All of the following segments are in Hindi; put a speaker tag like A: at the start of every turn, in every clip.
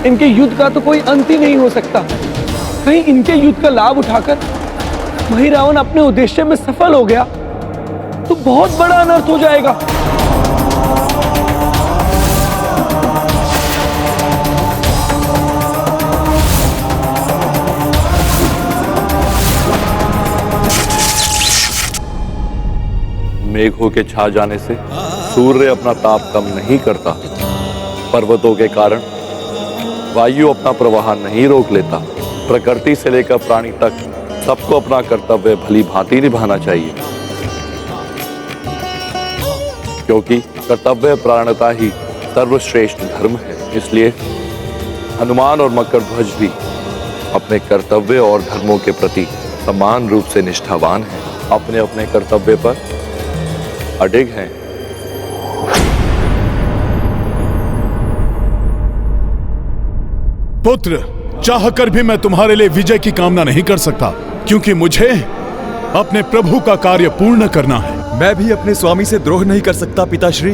A: इनके युद्ध का तो कोई अंत ही नहीं हो सकता। कहीं इनके युद्ध का लाभ उठाकर वही रावण अपने उद्देश्य में सफल हो गया तो बहुत बड़ा अनर्थ हो जाएगा।
B: मेघों के छा जाने से सूर्य अपना ताप कम नहीं करता। पर्वतों के कारण वायु अपना प्रवाह नहीं रोक लेता। प्रकृति से लेकर प्राणी तक सबको अपना कर्तव्य भली भांति निभाना चाहिए, क्योंकि कर्तव्य प्राणता ही सर्वश्रेष्ठ धर्म है। इसलिए हनुमान और मकरध्वज भी अपने कर्तव्य और धर्मों के प्रति समान रूप से निष्ठावान हैं, अपने अपने कर्तव्य पर अडिग हैं।
C: पुत्र, चाहकर भी मैं तुम्हारे लिए विजय की कामना नहीं कर सकता, क्योंकि मुझे अपने प्रभु का कार्य पूर्ण करना है।
D: मैं भी अपने स्वामी से द्रोह नहीं कर सकता पिताश्री,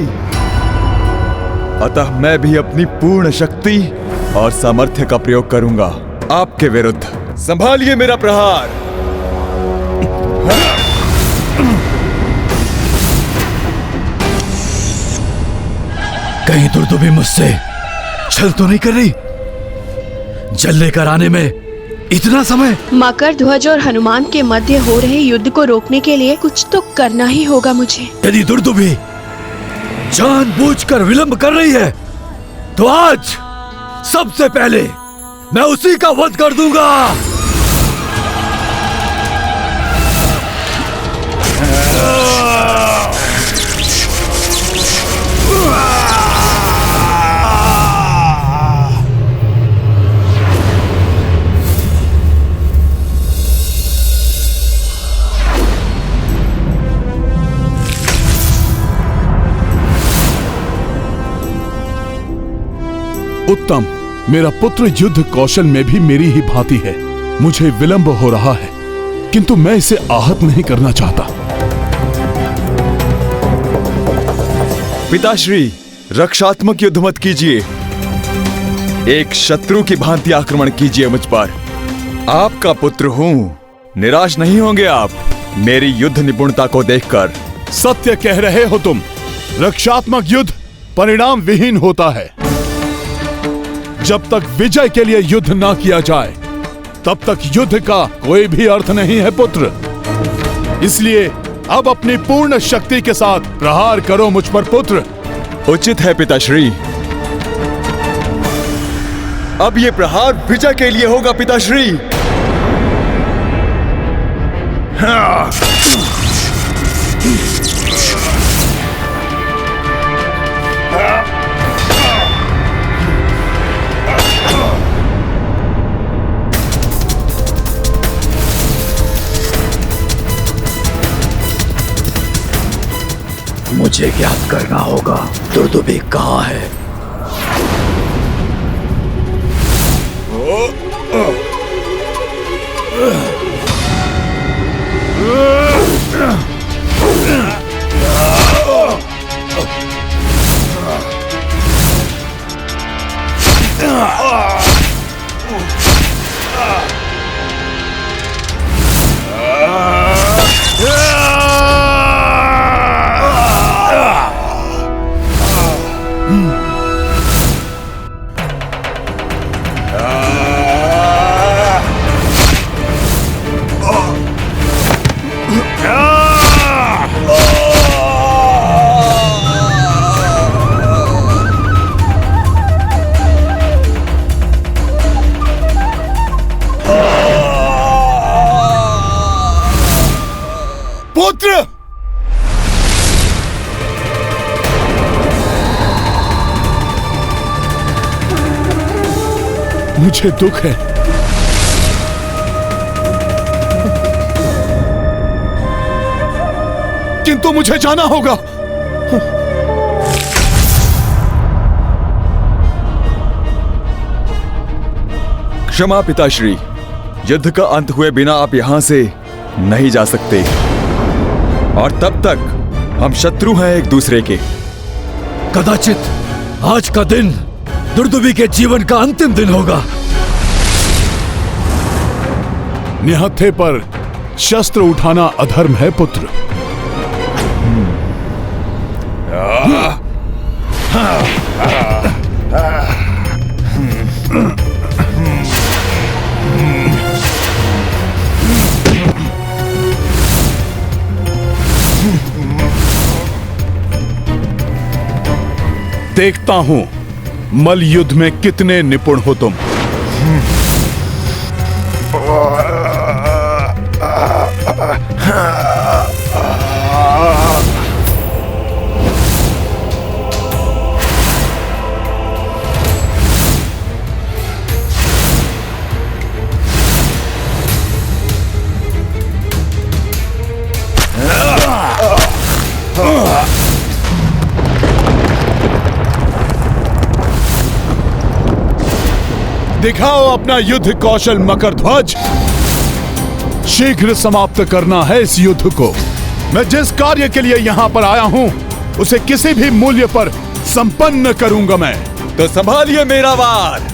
D: अतः मैं भी अपनी पूर्ण शक्ति और सामर्थ्य का प्रयोग करूंगा आपके विरुद्ध। संभालिए मेरा प्रहार।
E: कहीं दुर्दुभी मुझसे छल तो नहीं कर रही? जल लेकर आने में इतना समय?
F: मकरध्वज और हनुमान के मध्य हो रहे युद्ध को रोकने के लिए कुछ तो करना ही होगा मुझे।
E: यदि दुर्दुभी जानबूझकर विलंब कर रही है तो आज सबसे पहले मैं उसी का वध कर दूंगा।
C: उत्तम, मेरा पुत्र युद्ध कौशल में भी मेरी ही भांति है। मुझे विलंब हो रहा है, किंतु मैं इसे आहत नहीं करना चाहता।
D: पिताश्री, रक्षात्मक युद्ध मत कीजिए, एक शत्रु की भांति आक्रमण कीजिए मुझ पर। आपका पुत्र हूं, निराश नहीं होंगे आप मेरी युद्ध निपुणता को देखकर।
C: सत्य कह रहे हो तुम। रक्षात्मक युद्ध परिणाम विहीन होता है। जब तक विजय के लिए युद्ध ना किया जाए तब तक युद्ध का कोई भी अर्थ नहीं है पुत्र। इसलिए अब अपनी पूर्ण शक्ति के साथ प्रहार करो मुझ पर पुत्र।
D: उचित है पिताश्री। अब ये प्रहार विजय के लिए होगा पिताश्री।
E: मुझे ज्ञात करना होगा दुर्दुभी कहाँ है।
C: पुत्र, मुझे दुख है, किंतु मुझे जाना होगा।
D: क्षमा पिताश्री, युद्ध का अंत हुए बिना आप यहां से नहीं जा सकते, और तब तक हम शत्रु हैं एक दूसरे के।
E: कदाचित आज का दिन दुर्दुभी के जीवन का अंतिम दिन होगा।
C: निहत्थे पर शस्त्र उठाना अधर्म है पुत्र। देखता हूं मल युद्ध में कितने निपुण हो तुम। दिखाओ अपना युद्ध कौशल मकरध्वज। शीघ्र समाप्त करना है इस युद्ध को। मैं जिस कार्य के लिए यहां पर आया हूं उसे किसी भी मूल्य पर संपन्न करूंगा मैं।
D: तो संभालिए मेरा वार।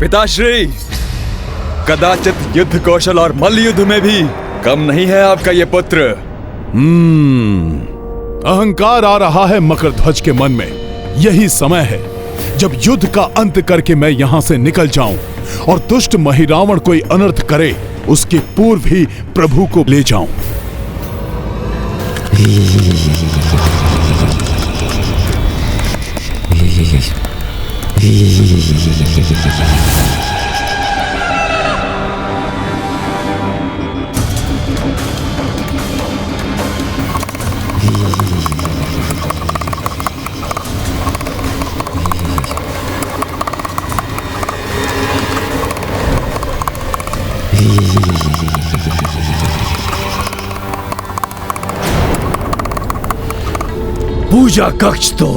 D: पिताश्री, कदाचित युद्ध कौशल और मल्ल युद्ध में भी कम नहीं है आपका ये पुत्र।
C: अहंकार आ रहा है मकरध्वज के मन में। यही समय है जब युद्ध का अंत करके मैं यहां से निकल जाऊं और दुष्ट महिरावण कोई अनर्थ करे उसके पूर्व ही प्रभु को ले जाऊं।
E: पूजा कक्ष तो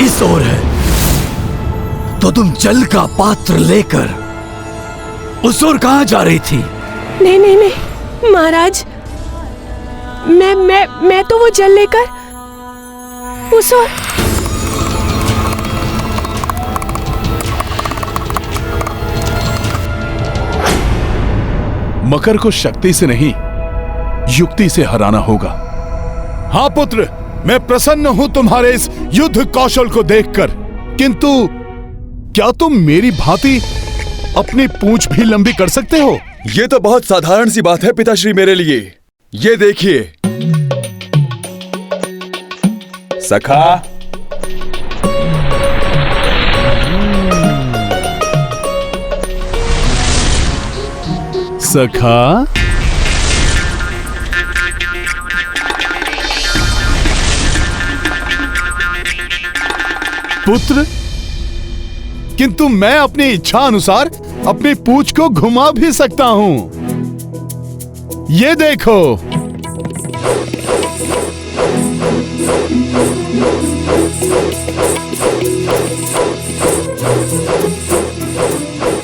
E: इस ओर है, तो तुम जल का पात्र लेकर उस ओर कहां जा रही थी?
G: नहीं नहीं नहीं महाराज, मैं तो वो जल लेकर उस ओर।
C: मकर को शक्ति से नहीं युक्ति से हराना होगा। हाँ पुत्र, मैं प्रसन्न हूं तुम्हारे इस युद्ध कौशल को देखकर, किंतु क्या तुम मेरी भांति अपनी पूंछ भी लंबी कर सकते हो?
D: ये तो बहुत साधारण सी बात है पिताश्री मेरे लिए। ये देखिए सखा,
C: सखा, पुत्र, किंतु मैं अपनी इच्छा अनुसार अपनी पूंछ को घुमा भी सकता हूं। ये देखो।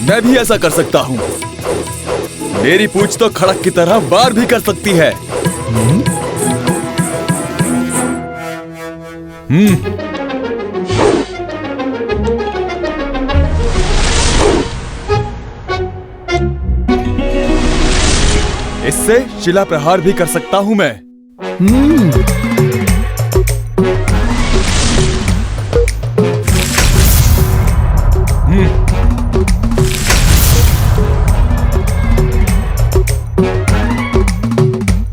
D: मैं भी ऐसा कर सकता हूं। मेरी पूंछ तो खड़क की तरह वार भी कर सकती है। इससे शिला प्रहार भी कर सकता हूं मैं।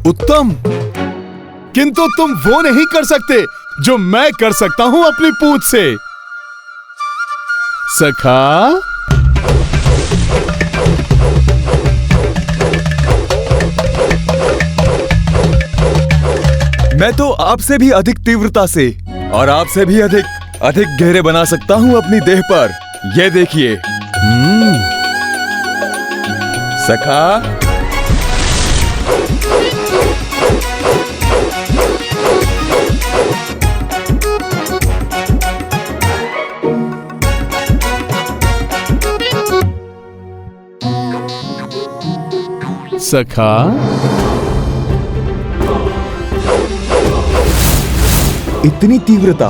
C: उत्तम, किंतु तुम वो नहीं कर सकते जो मैं कर सकता हूं अपनी पूंछ से। सखा,
D: मैं तो आपसे भी अधिक तीव्रता से और आपसे भी अधिक गहरे बना सकता हूं अपनी देह पर। ये देखिए। सखा,
C: सखा,
D: इतनी तीव्रता।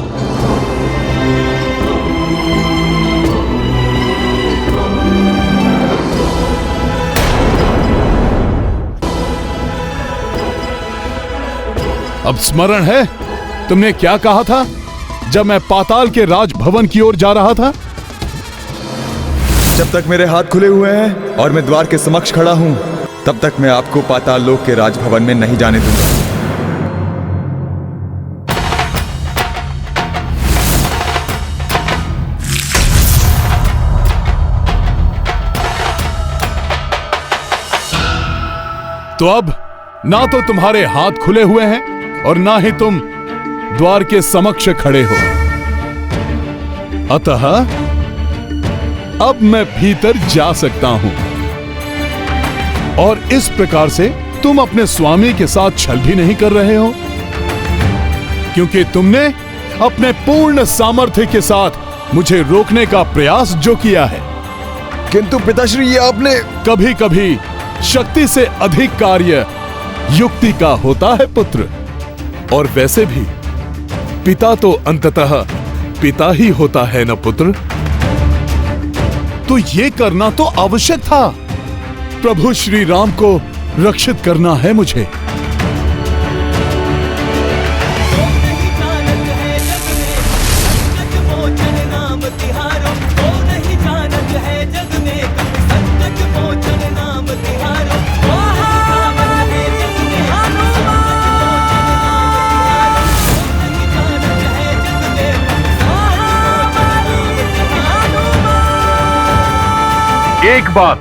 C: अब स्मरण है तुमने क्या कहा था जब मैं पाताल के राजभवन की ओर जा रहा था?
D: जब तक मेरे हाथ खुले हुए हैं और मैं द्वार के समक्ष खड़ा हूं, तब तक मैं आपको पाताल लोक के राजभवन में नहीं जाने दूंगा।
C: तो अब ना तो तुम्हारे हाथ खुले हुए हैं और ना ही तुम द्वार के समक्ष खड़े हो। अतः अब मैं भीतर जा सकता हूं और इस प्रकार से तुम अपने स्वामी के साथ छल भी नहीं कर रहे हो, क्योंकि तुमने अपने पूर्ण सामर्थ्य के साथ मुझे रोकने का प्रयास जो किया है।
D: किंतु पिताश्री, ये आपने
C: कभी कभी शक्ति से अधिक कार्य युक्ति का होता है पुत्र। और वैसे भी पिता तो अंततः पिता ही होता है न पुत्र। तो ये करना तो आवश्यक था। प्रभु श्री राम को रक्षित करना है मुझे। एक बात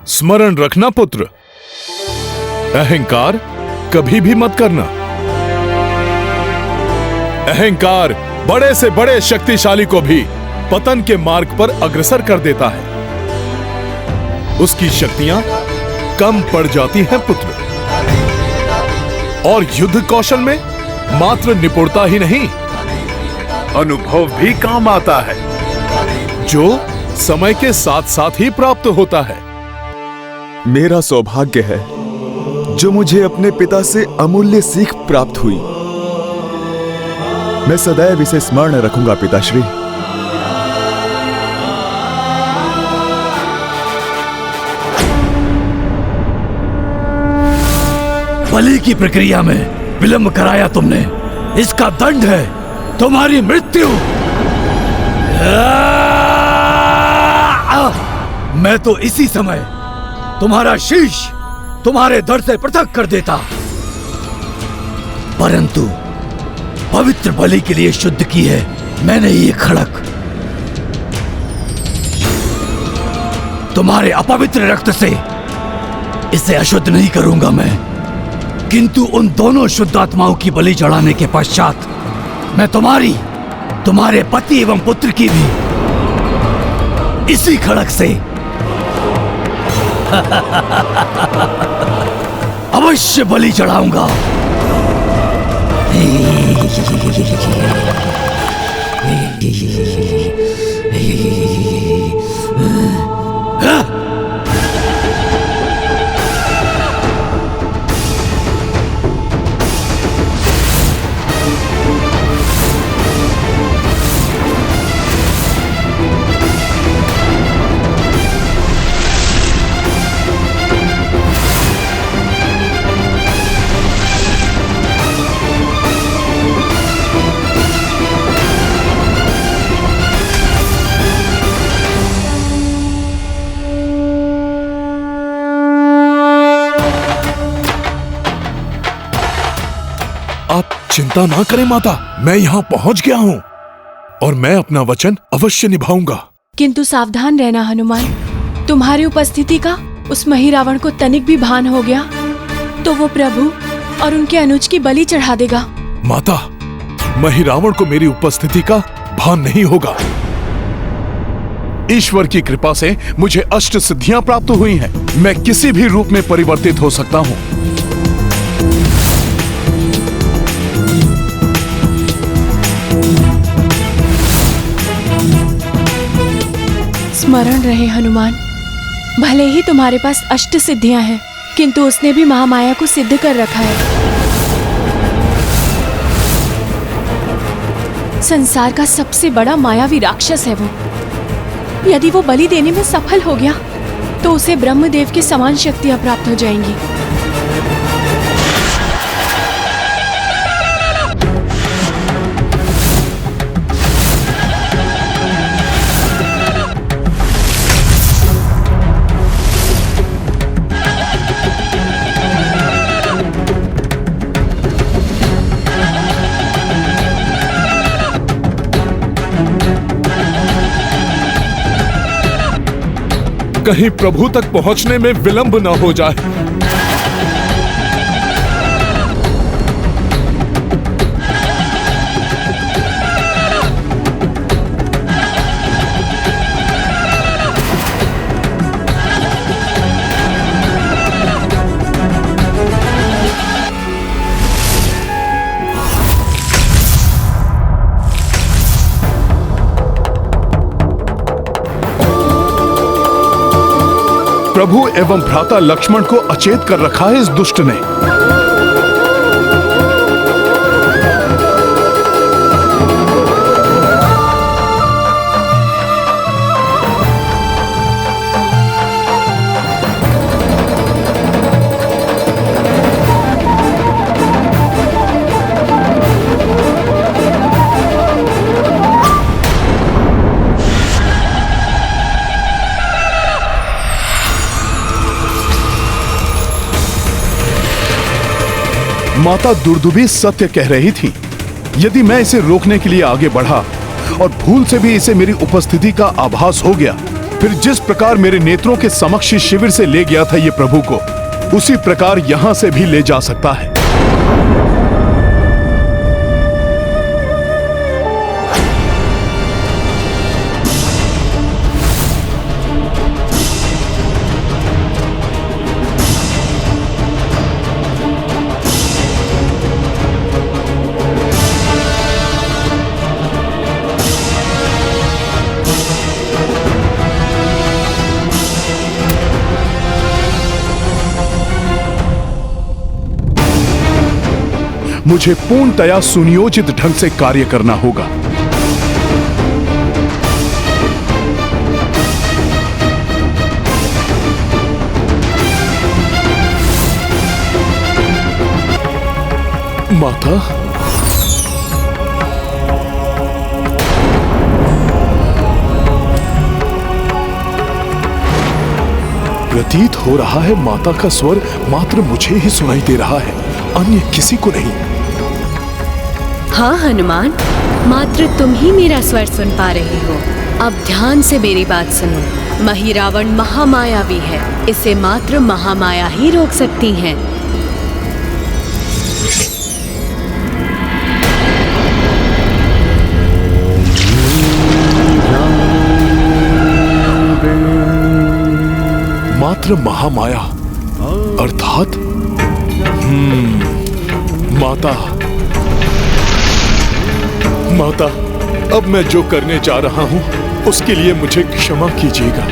C: स्मरण रखना पुत्र, अहंकार कभी भी मत करना। अहंकार बड़े से बड़े शक्तिशाली को भी पतन के मार्ग पर अग्रसर कर देता है। उसकी शक्तियां कम पड़ जाती हैं पुत्र। और युद्ध कौशल में मात्र निपुणता ही नहीं, अनुभव भी काम आता है, जो समय के साथ साथ ही प्राप्त होता है।
D: मेरा सौभाग्य है जो मुझे अपने पिता से अमूल्य सीख प्राप्त हुई। मैं सदैव इसे स्मरण रखूंगा पिताश्री।
E: बलि की प्रक्रिया में विलंब कराया तुमने, इसका दंड है तुम्हारी मृत्यु। मैं तो इसी समय तुम्हारा शीश तुम्हारे धड़ से पृथक कर देता, परंतु पवित्र बलि के लिए शुद्ध की है मैंने ये खड़क। तुम्हारे अपवित्र रक्त से इसे अशुद्ध नहीं करूंगा मैं, किंतु उन दोनों शुद्ध आत्माओं की बलि चढ़ाने के पश्चात मैं तुम्हारे पति एवं पुत्र की भी इसी खड़क से अवश्य बलि चढ़ाऊंगा।
C: आप चिंता ना करें माता, मैं यहाँ पहुँच गया हूँ और मैं अपना वचन अवश्य निभाऊंगा।
G: किंतु सावधान रहना हनुमान, तुम्हारी उपस्थिति का उस महिरावण को तनिक भी भान हो गया तो वो प्रभु और उनके अनुज की बलि चढ़ा देगा।
C: माता, महिरावण को मेरी उपस्थिति का भान नहीं होगा। ईश्वर की कृपा से मुझे अष्ट सिद्धियां प्राप्त हुई हैं। मैं किसी भी रूप में परिवर्तित हो सकता हूँ।
G: स्मरण रहे हनुमान, भले ही तुम्हारे पास अष्ट सिद्धियां हैं, किंतु उसने भी महामाया को सिद्ध कर रखा है। संसार का सबसे बड़ा मायावी राक्षस है वो। यदि वो बलि देने में सफल हो गया तो उसे ब्रह्मदेव के समान शक्तियां प्राप्त हो जाएंगी।
C: कहीं प्रभु तक पहुंचने में विलंब न हो जाए। प्रभु एवं भ्राता लक्ष्मण को अचेत कर रखा है इस दुष्ट ने। माता दुर्दुभी सत्य कह रही थी। यदि मैं इसे रोकने के लिए आगे बढ़ा और भूल से भी इसे मेरी उपस्थिति का आभास हो गया, फिर जिस प्रकार मेरे नेत्रों के समक्ष शिविर से ले गया था ये प्रभु को, उसी प्रकार यहां से भी ले जा सकता है। मुझे पूर्णतया सुनियोजित ढंग से कार्य करना होगा। माता, प्रतीत हो रहा है माता का स्वर मात्र मुझे ही सुनाई दे रहा है, अन्य किसी को नहीं।
H: हाँ हनुमान, मात्र तुम ही मेरा स्वर सुन पा रहे हो। अब ध्यान से मेरी बात सुनो। महिरावण महामायावी है, इसे मात्र महामाया ही रोक सकती है।
C: मात्र महामाया अर्थात माता, अब मैं जो करने जा रहा हूं उसके लिए मुझे क्षमा कीजिएगा।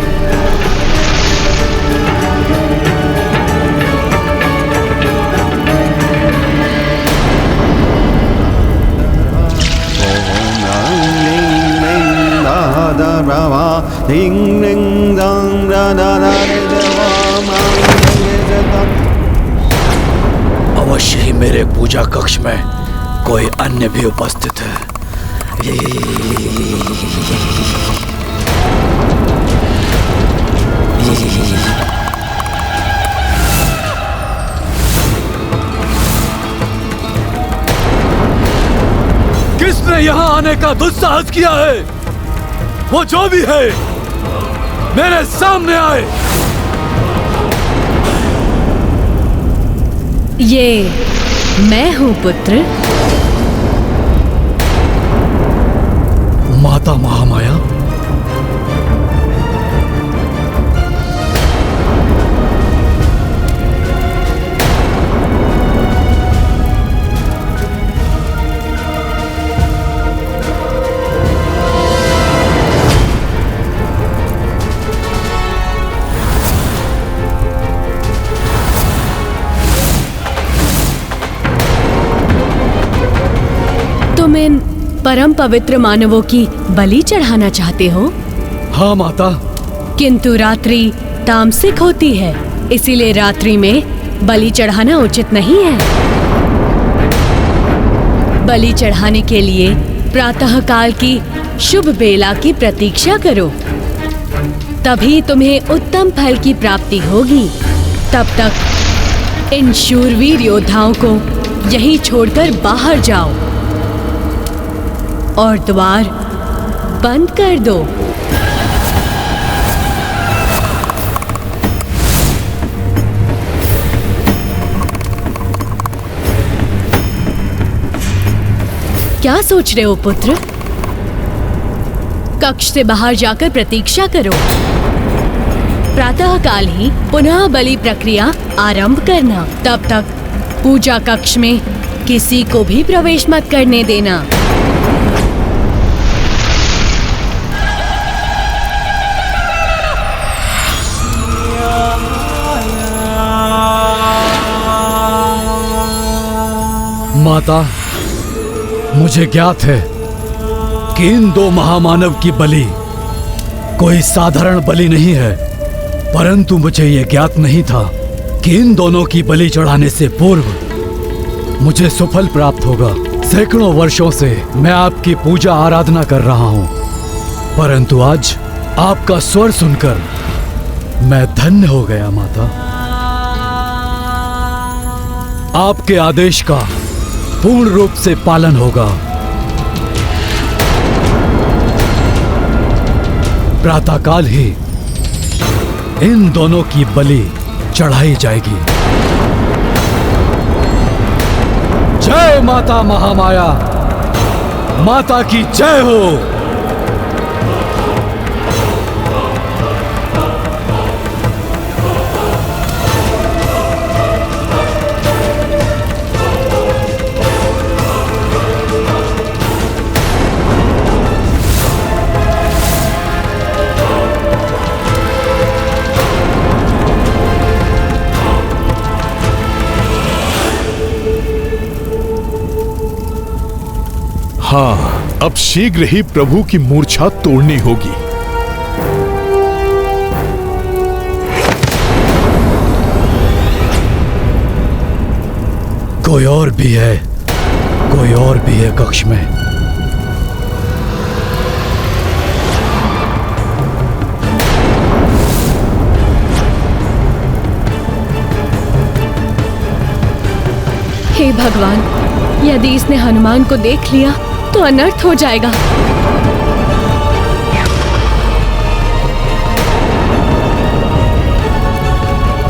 E: अवश्य ही मेरे पूजा कक्ष में कोई अन्य भी उपस्थित है। किसने यहाँ आने का दुस्साहस किया है? वो जो भी है मेरे सामने आए।
H: ये मैं हूँ पुत्र।
E: माता महामाया,
H: तुम इन परम पवित्र मानवों की बलि चढ़ाना चाहते हो?
E: हाँ माता।
H: किंतु रात्रि तामसिक होती है, इसीलिए रात्रि में बलि चढ़ाना उचित नहीं है। बलि चढ़ाने के लिए प्रातः काल की शुभ बेला की प्रतीक्षा करो, तभी तुम्हें उत्तम फल की प्राप्ति होगी। तब तक इन शूरवीर योद्धाओं को यहीं छोड़कर बाहर जाओ और द्वार बंद कर दो। क्या सोच रहे हो पुत्र? कक्ष से बाहर जाकर प्रतीक्षा करो। प्रातः काल ही पुनः बलि प्रक्रिया आरंभ करना। तब तक पूजा कक्ष में किसी को भी प्रवेश मत करने देना।
E: माता, मुझे ज्ञात है कि इन दो महामानव की बलि कोई साधारण बलि नहीं है, परंतु मुझे यह ज्ञात नहीं था कि इन दोनों की बलि चढ़ाने से पूर्व मुझे सुफल प्राप्त होगा। सैकड़ों वर्षों से मैं आपकी पूजा आराधना कर रहा हूं, परंतु आज आपका स्वर सुनकर मैं धन्य हो गया। माता, आपके आदेश का पूर्ण रूप से पालन होगा। प्रातःकाल ही इन दोनों की बलि चढ़ाई जाएगी। जय माता महामाया, माता की जय हो।
C: हाँ, अब शीघ्र ही प्रभु की मूर्छा तोड़नी होगी।
E: कोई और भी है, कोई और भी है कक्ष में।
H: हे भगवान, यदि इसने हनुमान को देख लिया तो अनर्थ हो जाएगा।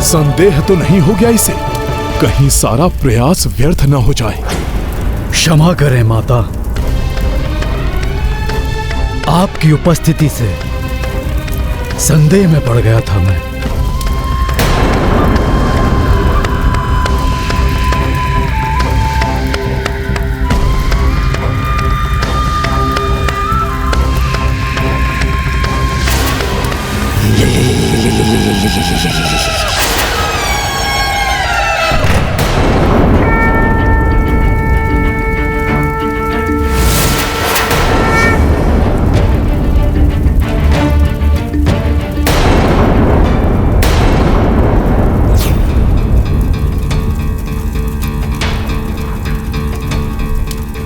C: संदेह तो नहीं हो गया इसे? कहीं सारा प्रयास व्यर्थ न हो जाए।
E: क्षमा करें माता, आपकी उपस्थिति से संदेह में पड़ गया था मैं।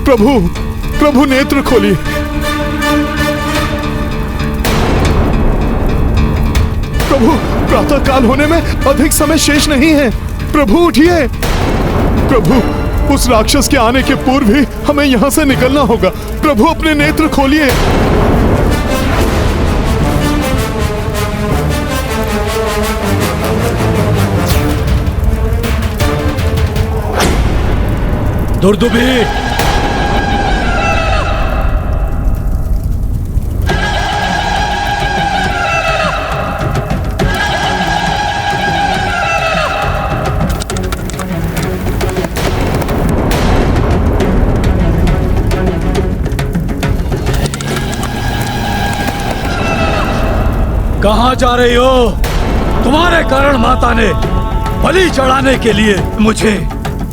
C: प्रभु, प्रभु नेत्र खोलिए। प्रभु, प्रातः काल होने में अधिक समय शेष नहीं है। प्रभु उठिए। प्रभु, उस राक्षस के आने के पूर्व ही हमें यहाँ से निकलना होगा। प्रभु अपने नेत्र खोलिए।
E: दुर्दुभी, कहां जा रही हो? तुम्हारे कारण माता ने बलि चढ़ाने के लिए मुझे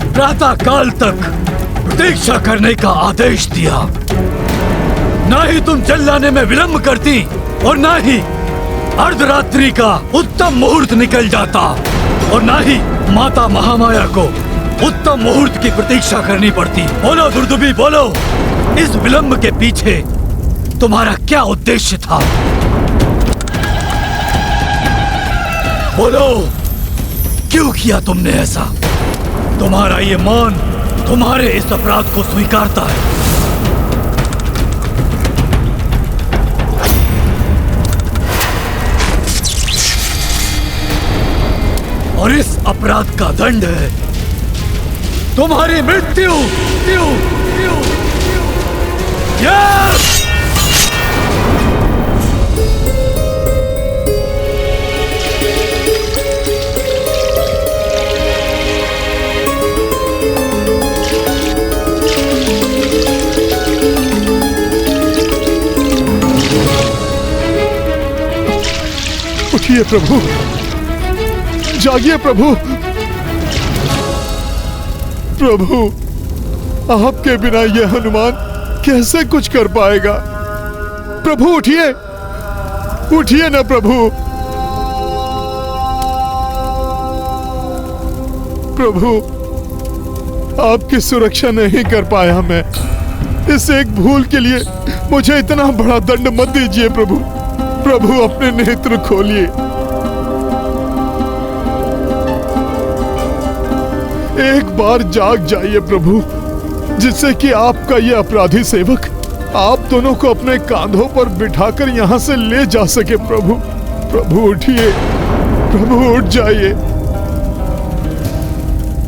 E: प्रातः काल तक प्रतीक्षा करने का आदेश दिया। ना ही तुम चिल्लाने में विलंब करती और ना ही अर्धरात्रि का उत्तम मुहूर्त निकल जाता और ना ही माता महामाया को उत्तम मुहूर्त की प्रतीक्षा करनी पड़ती। बोलो दुर्दुभी, बोलो, इस विलंब के पीछे तुम्हारा क्या उद्देश्य था? बोलो, क्यों किया तुमने ऐसा? तुम्हारा ये मान तुम्हारे इस अपराध को स्वीकारता है। और इस अपराध का दंड है तुम्हारी मृत्यु।
C: उठिए प्रभु, जागिए प्रभु। प्रभु, आपके बिना यह हनुमान कैसे कुछ कर पाएगा? प्रभु उठिए, उठिए ना प्रभु। प्रभु, आपकी सुरक्षा नहीं कर पाया मैं। इस एक भूल के लिए मुझे इतना बड़ा दंड मत दीजिए प्रभु। प्रभु अपने नेत्र खोलिए। एक बार जाग जाइए प्रभु, जिससे कि आपका ये अपराधी सेवक आप दोनों को अपने कांधों पर बिठाकर यहाँ से ले जा सके। प्रभु, प्रभु उठिए, प्रभु उठ जाइए।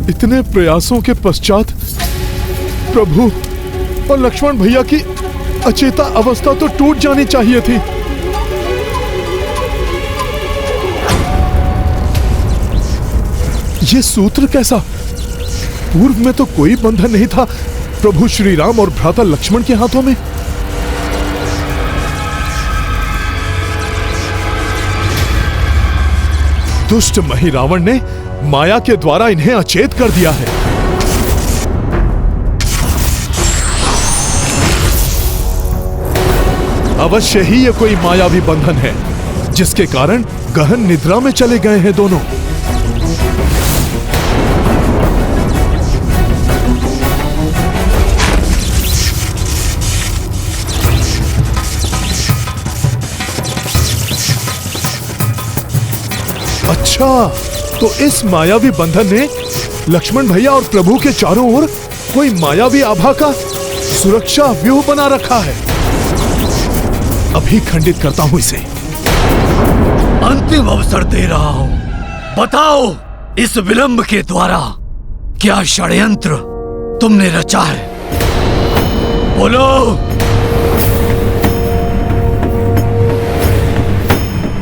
C: इतने प्रयासों के पश्चात प्रभु और लक्ष्मण भैया की अचेता अवस्था तो टूट जानी चाहिए थी। ये सूत्र कैसा? पूर्व में तो कोई बंधन नहीं था प्रभु श्री राम और भ्राता लक्ष्मण के हाथों में। दुष्ट मही रावण ने माया के द्वारा इन्हें अचेत कर दिया है। अवश्य ही ये कोई मायावी बंधन है, जिसके कारण गहन निद्रा में चले गए हैं दोनों। अच्छा, तो इस मायावी बंधन ने लक्ष्मण भैया और प्रभु के चारों ओर कोई मायावी आभा का सुरक्षा व्यूह बना रखा है। अभी खंडित करता हूं इसे।
E: अंतिम अवसर दे रहा हूं, बताओ, इस विलंब के द्वारा क्या षड्यंत्र तुमने रचा है? बोलो।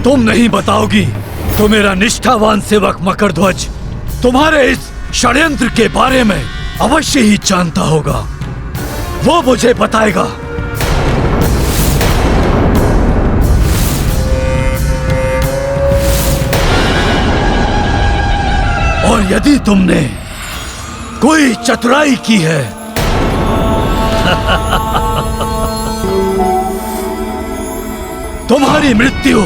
E: तुम नहीं बताओगी तो मेरा निष्ठावान सेवक मकरध्वज तुम्हारे इस षड्यंत्र के बारे में अवश्य ही जानता होगा। वो मुझे बताएगा। और यदि तुमने कोई चतुराई की है तुम्हारी मृत्यु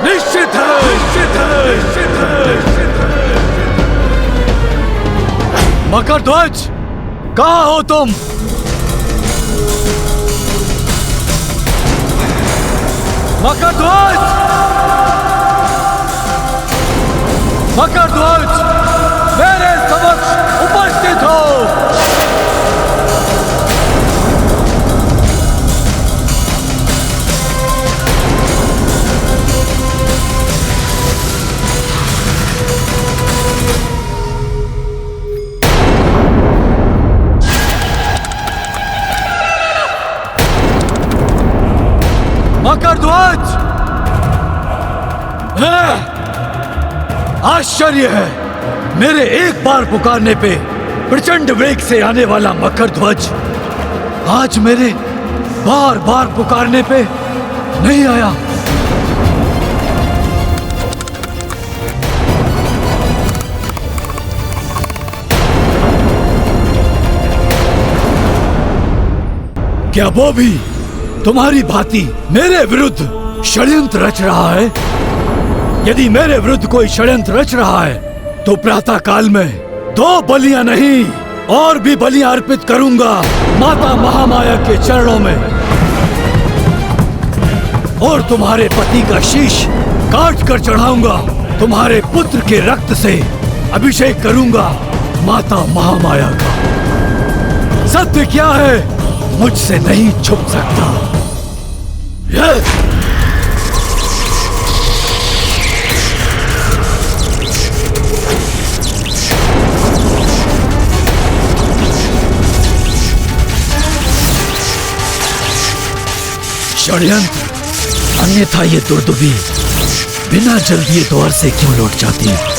E: निश्चित है, निश्चित है, निश्चित है, निश्चित है। मकरध्वज, कहाँ हो तुम? मकरध्वज! मकरध्वज, मेरे समक्ष उपस्थित हो। मकरध्वज! आश्चर्य है, मेरे एक बार पुकारने पे प्रचंड वेग से आने वाला मकरध्वज आज मेरे बार बार पुकारने पे नहीं आया। क्या वो भी तुम्हारी भांति मेरे विरुद्ध षड्यंत्र रच रहा है? यदि मेरे विरुद्ध कोई षड्यंत्र रच रहा है तो प्रातः काल में 2 बलियां नहीं और भी बलियां अर्पित करूंगा माता महामाया के चरणों में, और तुम्हारे पति का शीश काट कर चढ़ाऊंगा। तुम्हारे पुत्र के रक्त से अभिषेक करूंगा माता महामाया का। सत्य क्या है मुझसे नहीं छुप सकता। षड्यंत्र, अन्यथा ये दुर्दुबी बिना जल दिए द्वार से क्यों लौट जाती है?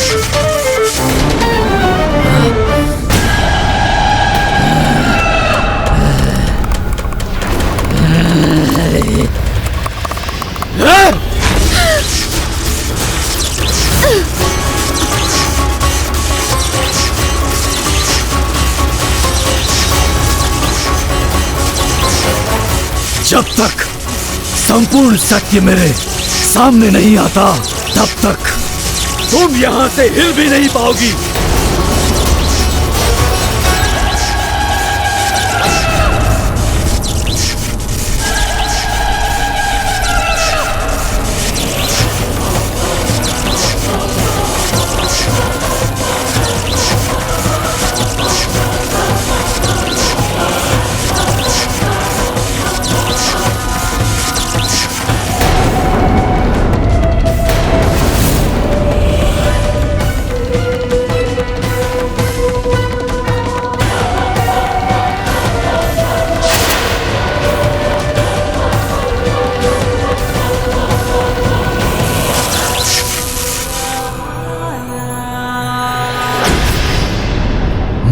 E: जब तक संपूर्ण सत्य मेरे सामने नहीं आता तब तक तुम यहां से हिल भी नहीं पाओगी।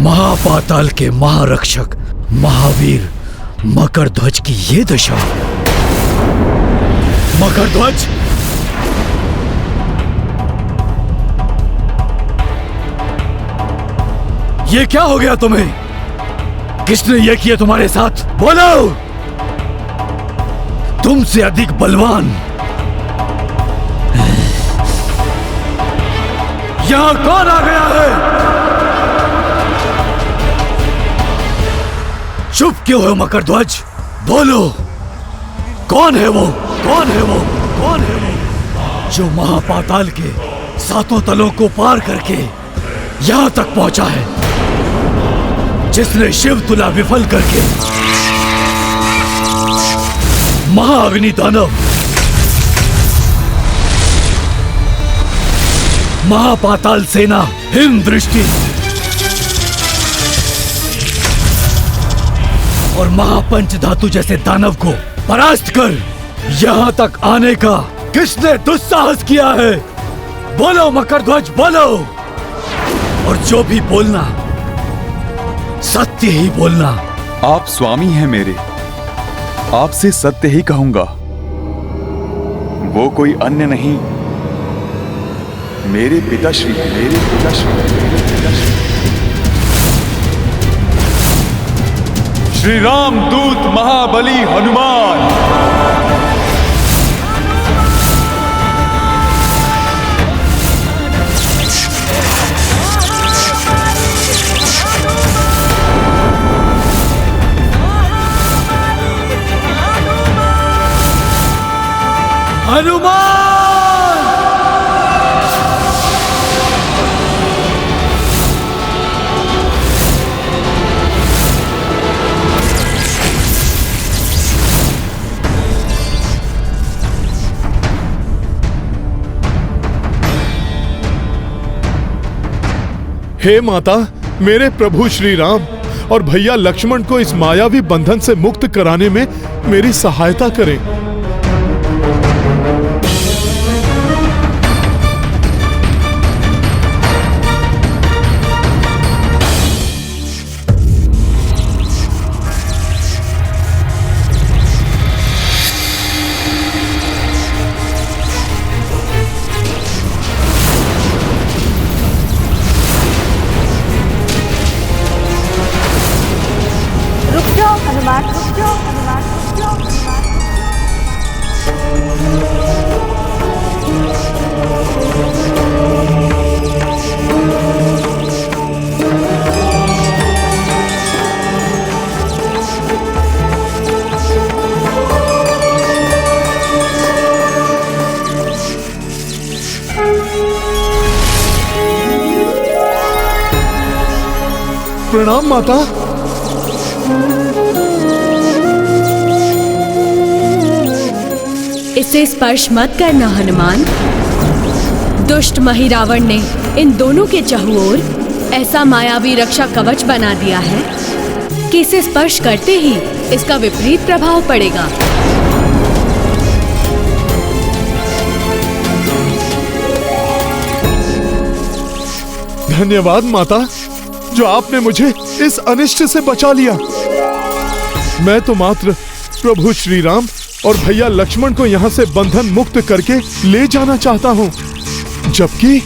E: महापाताल के महारक्षक महावीर मकरध्वज की ये दशा। मकरध्वज, ये क्या हो गया तुम्हें? किसने ये किया तुम्हारे साथ? बोलो। तुमसे अधिक बलवान यहां कौन आ गया है? चुप क्यों हो मकरध्वज? बोलो, कौन है वो? कौन है वो? कौन है वो जो महापाताल के 7 तलों को पार करके यहां तक पहुंचा है, जिसने शिव तुला विफल करके महाअग्नि दानव, महापाताल सेना हिम दृष्टि और महापंच धातु जैसे दानव को परास्त कर यहाँ तक आने का किसने दुस्साहस किया है? बोलो मकरध्वज, बोलो। और जो भी बोलना सत्य ही बोलना।
D: आप स्वामी हैं मेरे, आपसे सत्य ही कहूंगा। वो कोई अन्य नहीं, मेरे पिताश्री, मेरे पिताश्री, मेरे पिताश्री श्री राम दूत महाबली हनुमान।
E: हनुमान!
C: हे माता, मेरे प्रभु श्री राम और भैया लक्ष्मण को इस मायावी बंधन से मुक्त कराने में मेरी सहायता करें। प्रणाम माता।
H: इसे स्पर्श मत करना हनुमान। दुष्ट महिरावण ने इन दोनों के चहुओर ऐसा मायावी रक्षा कवच बना दिया है कि इसे स्पर्श करते ही इसका विपरीत प्रभाव पड़ेगा।
C: धन्यवाद माता, जो आपने मुझे इस अनिष्ट से बचा लिया। मैं तो मात्र प्रभु श्री राम और भैया लक्ष्मण को यहाँ से बंधन मुक्त करके ले जाना चाहता हूँ, जबकि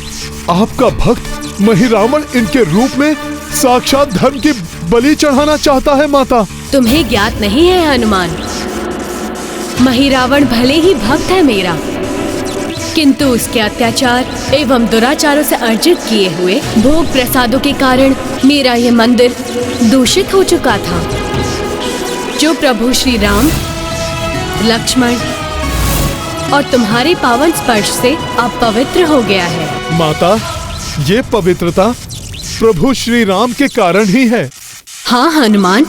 C: आपका भक्त महिरावण इनके रूप में साक्षात धर्म की बलि चढ़ाना चाहता है माता।
H: तुम्हें ज्ञात नहीं है हनुमान, महिरावण भले ही भक्त है मेरा, किंतु उसके अत्याचार एवं दुराचारों से अर्जित किए हुए भोग प्रसादों के कारण मेरा ये मंदिर दूषित हो चुका था, जो प्रभु श्री राम, लक्ष्मण और तुम्हारे पावन स्पर्श से अब पवित्र हो गया है।
C: माता, ये पवित्रता प्रभु श्री राम के कारण ही है।
H: हाँ हनुमान,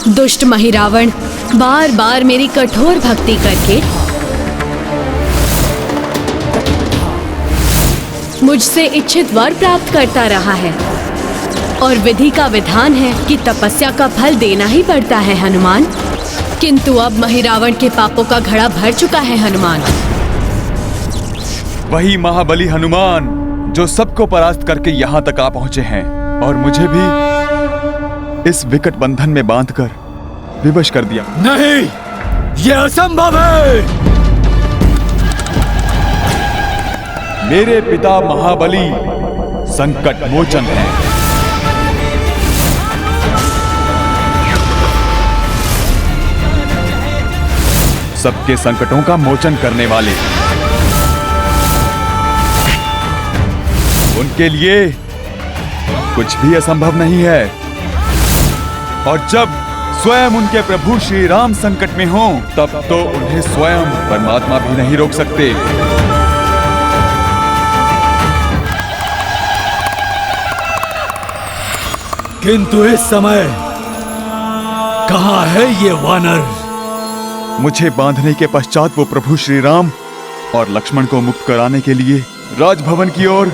H: दुष्ट महिरावण बार बार मेरी कठोर भक्ति करके मुझसे इच्छित वर प्राप्त करता रहा है, और विधि का विधान है कि तपस्या का फल देना ही पड़ता है हनुमान। किंतु अब महिरावण के पापों का घड़ा भर चुका है हनुमान।
D: वही महाबली हनुमान जो सबको परास्त करके यहाँ तक आ पहुंचे हैं और मुझे भी इस विकट बंधन में बांधकर विवश कर दिया।
E: नहीं, यह असंभव है।
D: मेरे पिता महाबली संकट मोचन हैं। सबके संकटों का मोचन करने वाले। उनके लिए कुछ भी असंभव नहीं है, और जब स्वयं उनके प्रभु श्री राम संकट में हों, तब तो उन्हें स्वयं परमात्मा भी नहीं रोक सकते।
E: किंतु इस समय कहाँ है ये वानर
D: मुझे बांधने के पश्चात वो प्रभु श्री राम और लक्ष्मण को मुक्त कराने के लिए राजभवन की ओर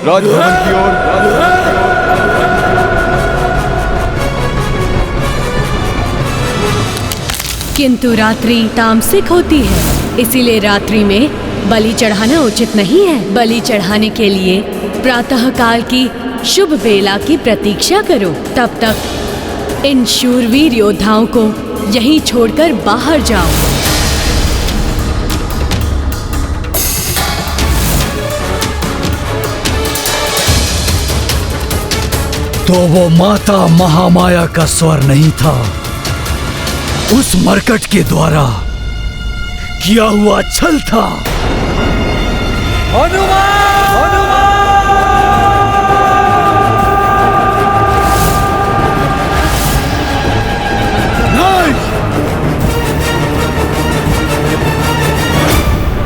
H: किंतु रात्रि तामसिक होती है, इसीलिए रात्रि में बलि चढ़ाना उचित नहीं है। बलि चढ़ाने के लिए प्रातःकाल की शुभ बेला की प्रतीक्षा करो। तब तक इन शूरवीर योद्धाओं को यहीं छोड़कर बाहर जाओ।
E: तो वो माता महामाया का स्वर नहीं था, उस मरकट के द्वारा किया हुआ छल था।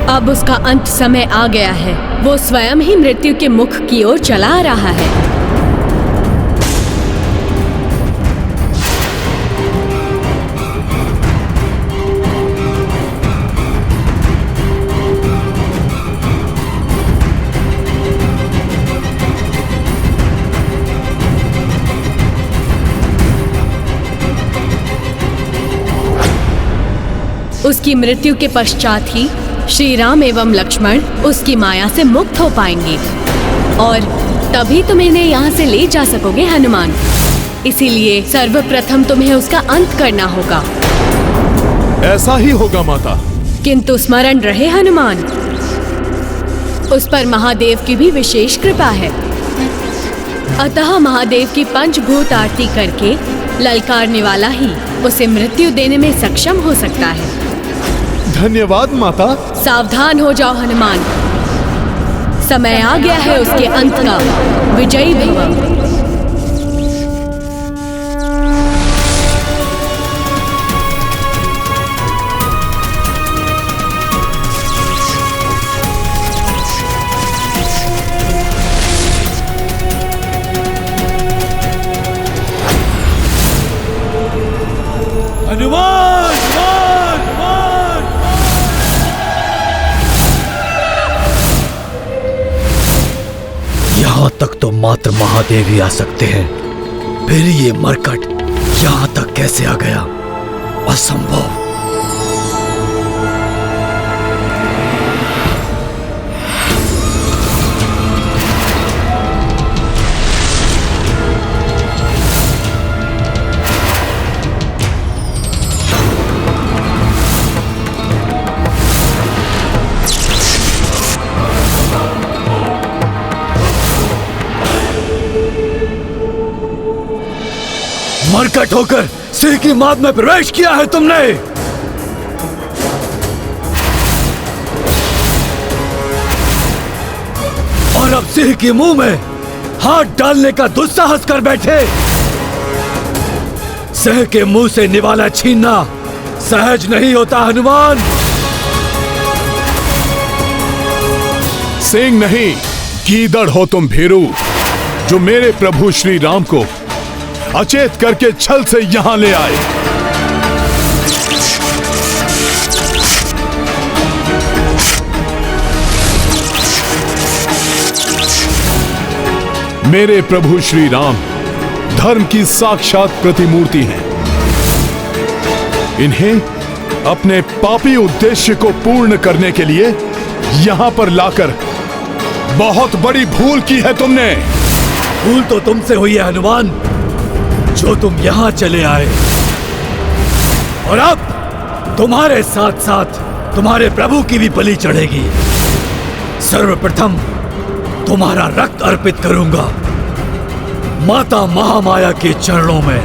H: अब उसका अंत समय आ गया है। वो स्वयं ही मृत्यु के मुख की ओर चला आ रहा है। उसकी मृत्यु के पश्चात ही श्री राम एवं लक्ष्मण उसकी माया से मुक्त हो पाएंगे और तभी तुम इन्हें यहाँ से ले जा सकोगे हनुमान। इसीलिए सर्वप्रथम तुम्हें उसका अंत करना होगा।
C: ऐसा ही होगा माता।
H: किंतु स्मरण रहे हनुमान, उस पर महादेव की भी विशेष कृपा है। अतः महादेव की पंचभूत आरती करके ललकारने वाला ही उसे मृत्यु देने में सक्षम हो सकता है।
C: धन्यवाद माता।
H: सावधान हो जाओ हनुमान, समय आ गया है उसके अंत का। विजयी भव।
E: यहाँ तक तो मात्र महादेव ही आ सकते हैं, फिर ये मरकट यहाँ तक कैसे आ गया? असंभव। मरकट होकर सिंह की माद में प्रवेश किया है तुमने। और अब सिंह के मुंह में हाथ डालने का दुस्साहस कर बैठे। सिंह के मुंह से निवाला छीनना सहज नहीं होता हनुमान।
C: सिंह नहीं, गीदड़ हो तुम भीरू, जो मेरे प्रभु श्री राम को अचेत करके छल से यहां ले आए। मेरे प्रभु श्री राम धर्म की साक्षात प्रतिमूर्ति हैं। इन्हें अपने पापी उद्देश्य को पूर्ण करने के लिए यहां पर लाकर बहुत बड़ी भूल की है तुमने।
E: भूल तो तुमसे हुई है हनुमान, जो तुम यहां चले आए। और अब तुम्हारे साथ साथ तुम्हारे प्रभु की भी बलि चढ़ेगी। सर्वप्रथम तुम्हारा रक्त अर्पित करूंगा माता महामाया के चरणों में।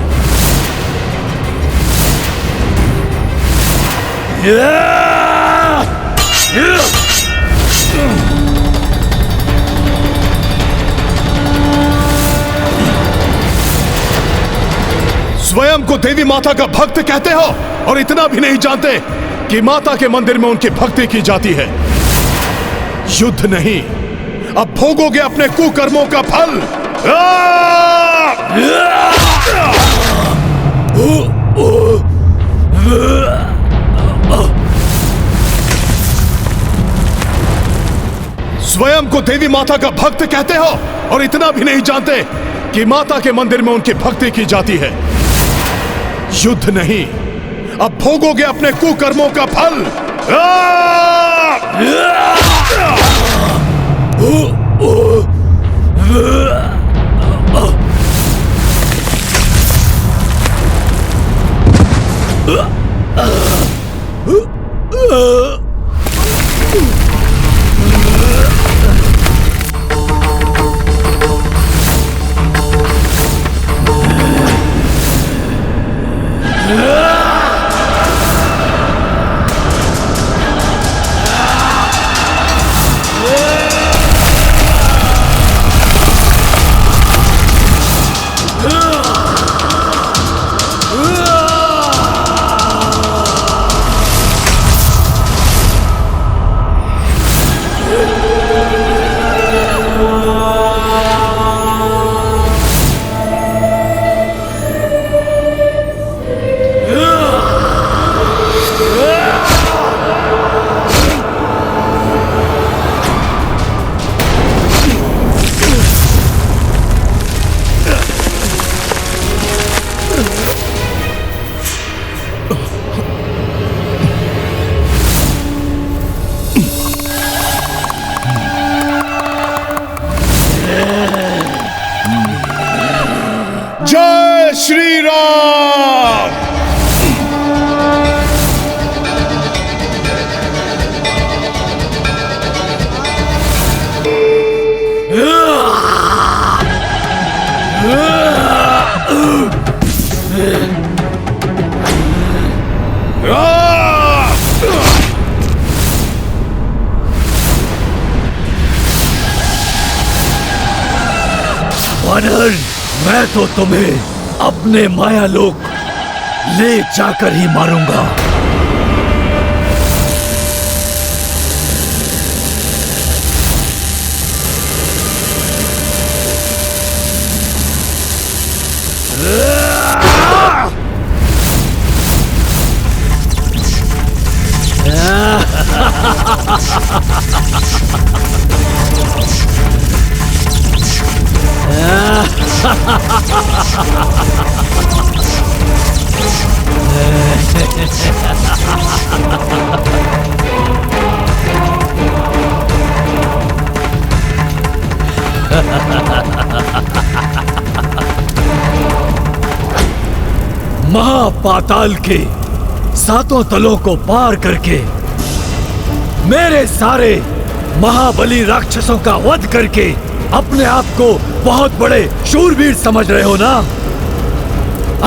C: स्वयं को देवी माता का भक्त कहते हो और इतना भी नहीं जानते कि माता के मंदिर में उनकी भक्ति की जाती है। युद्ध नहीं, अब भोगोगे अपने कुकर्मों का फल। स्वयं को देवी माता का भक्त कहते हो और इतना भी नहीं जानते कि माता के मंदिर में उनकी भक्ति की जाती है। युद्ध नहीं, अब भोगोगे अपने कुकर्मों का फल। जय श्री राम।
E: वानर, मैं तो तुम्हें अपने माया लोक ले जाकर ही मारूंगा। महापाताल के सातों तलों को पार करके मेरे सारे महाबली राक्षसों का वध करके अपने आप को बहुत बड़े शूरवीर समझ रहे हो ना?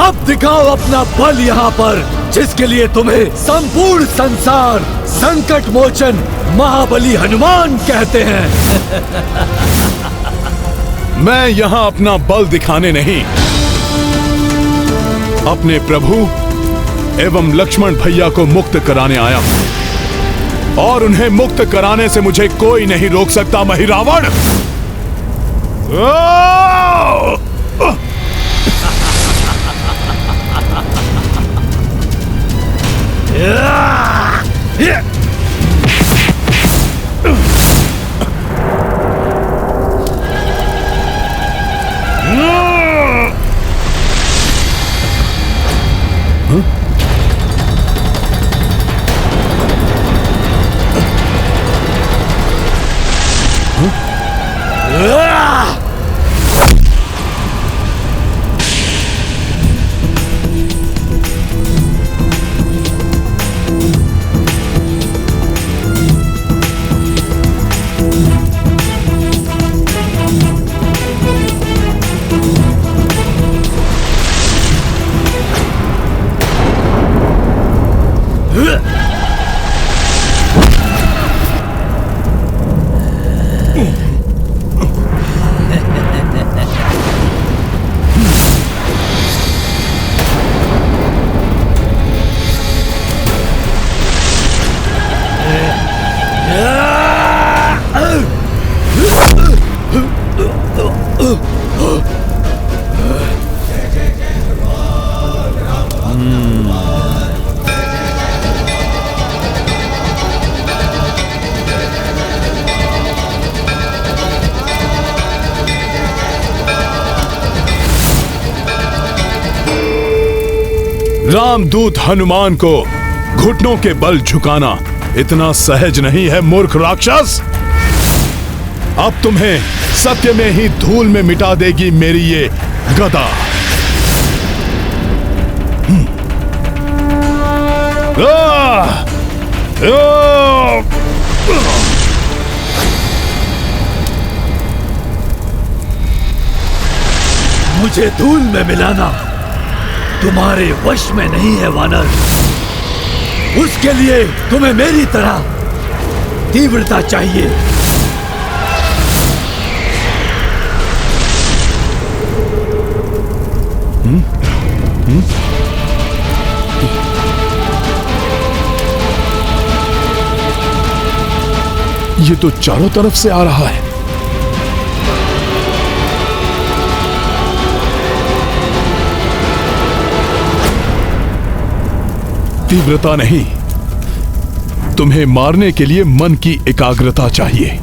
E: अब दिखाओ अपना बल यहाँ पर, जिसके लिए तुम्हें संपूर्ण संसार संकट मोचन महाबली हनुमान कहते हैं।
C: मैं यहाँ अपना बल दिखाने नहीं, अपने प्रभु एवं लक्ष्मण भैया को मुक्त कराने आया हूं, और उन्हें मुक्त कराने से मुझे कोई नहीं रोक सकता। महिरावण, रामदूत हनुमान को घुटनों के बल झुकाना इतना सहज नहीं है मूर्ख राक्षस। अब तुम्हें सत्य में ही धूल में मिटा देगी मेरी ये गदा।
E: मुझे धूल में मिलाना तुम्हारे वश में नहीं है वानर। उसके लिए तुम्हें मेरी तरह तीव्रता चाहिए।
C: ये तो चारों तरफ से आ रहा है। तीव्रता नहीं, तुम्हें मारने के लिए मन की एकाग्रता चाहिए।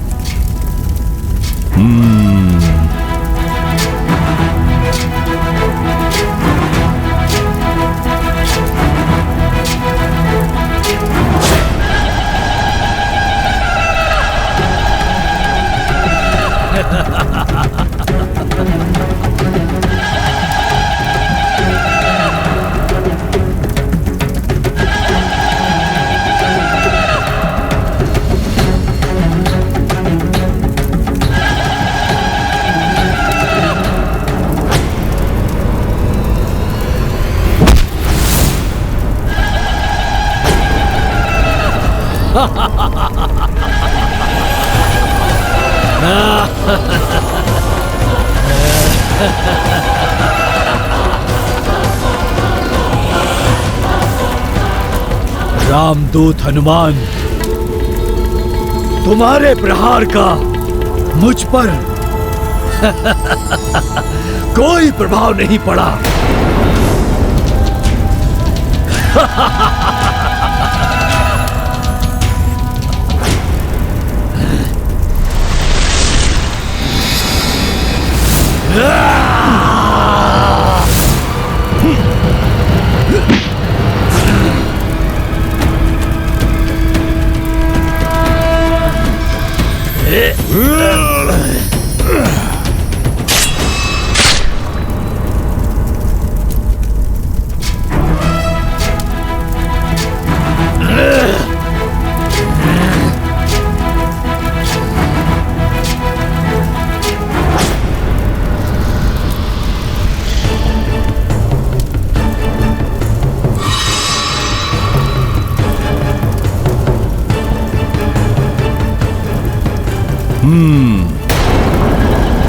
E: रामदूत हनुमान, तुम्हारे प्रहार का मुझ पर कोई प्रभाव नहीं पड़ा।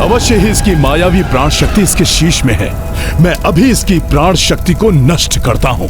C: अवश्य ही इसकी मायावी प्राण शक्ति इसके शीश में है। मैं अभी इसकी प्राण शक्ति को नष्ट करता हूं।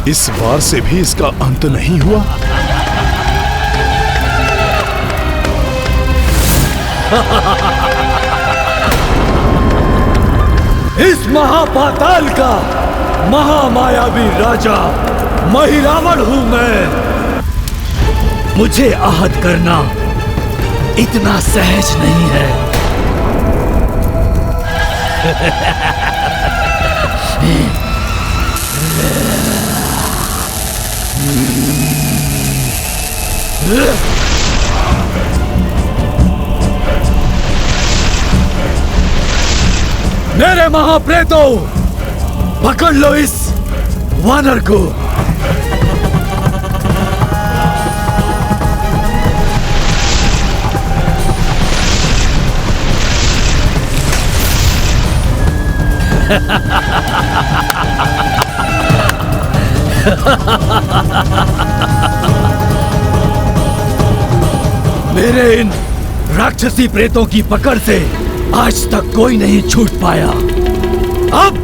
C: इस बार से भी इसका अंत नहीं हुआ।
E: इस महापाताल का महामायावी राजा महिरावण हूं मैं। मुझे आहत करना इतना सहज नहीं है। मेरे महाप्रेतों, पकड़ लो इस वानर को। मेरे इन राक्षसी प्रेतों की पकड़ से आज तक कोई नहीं छूट पाया। अब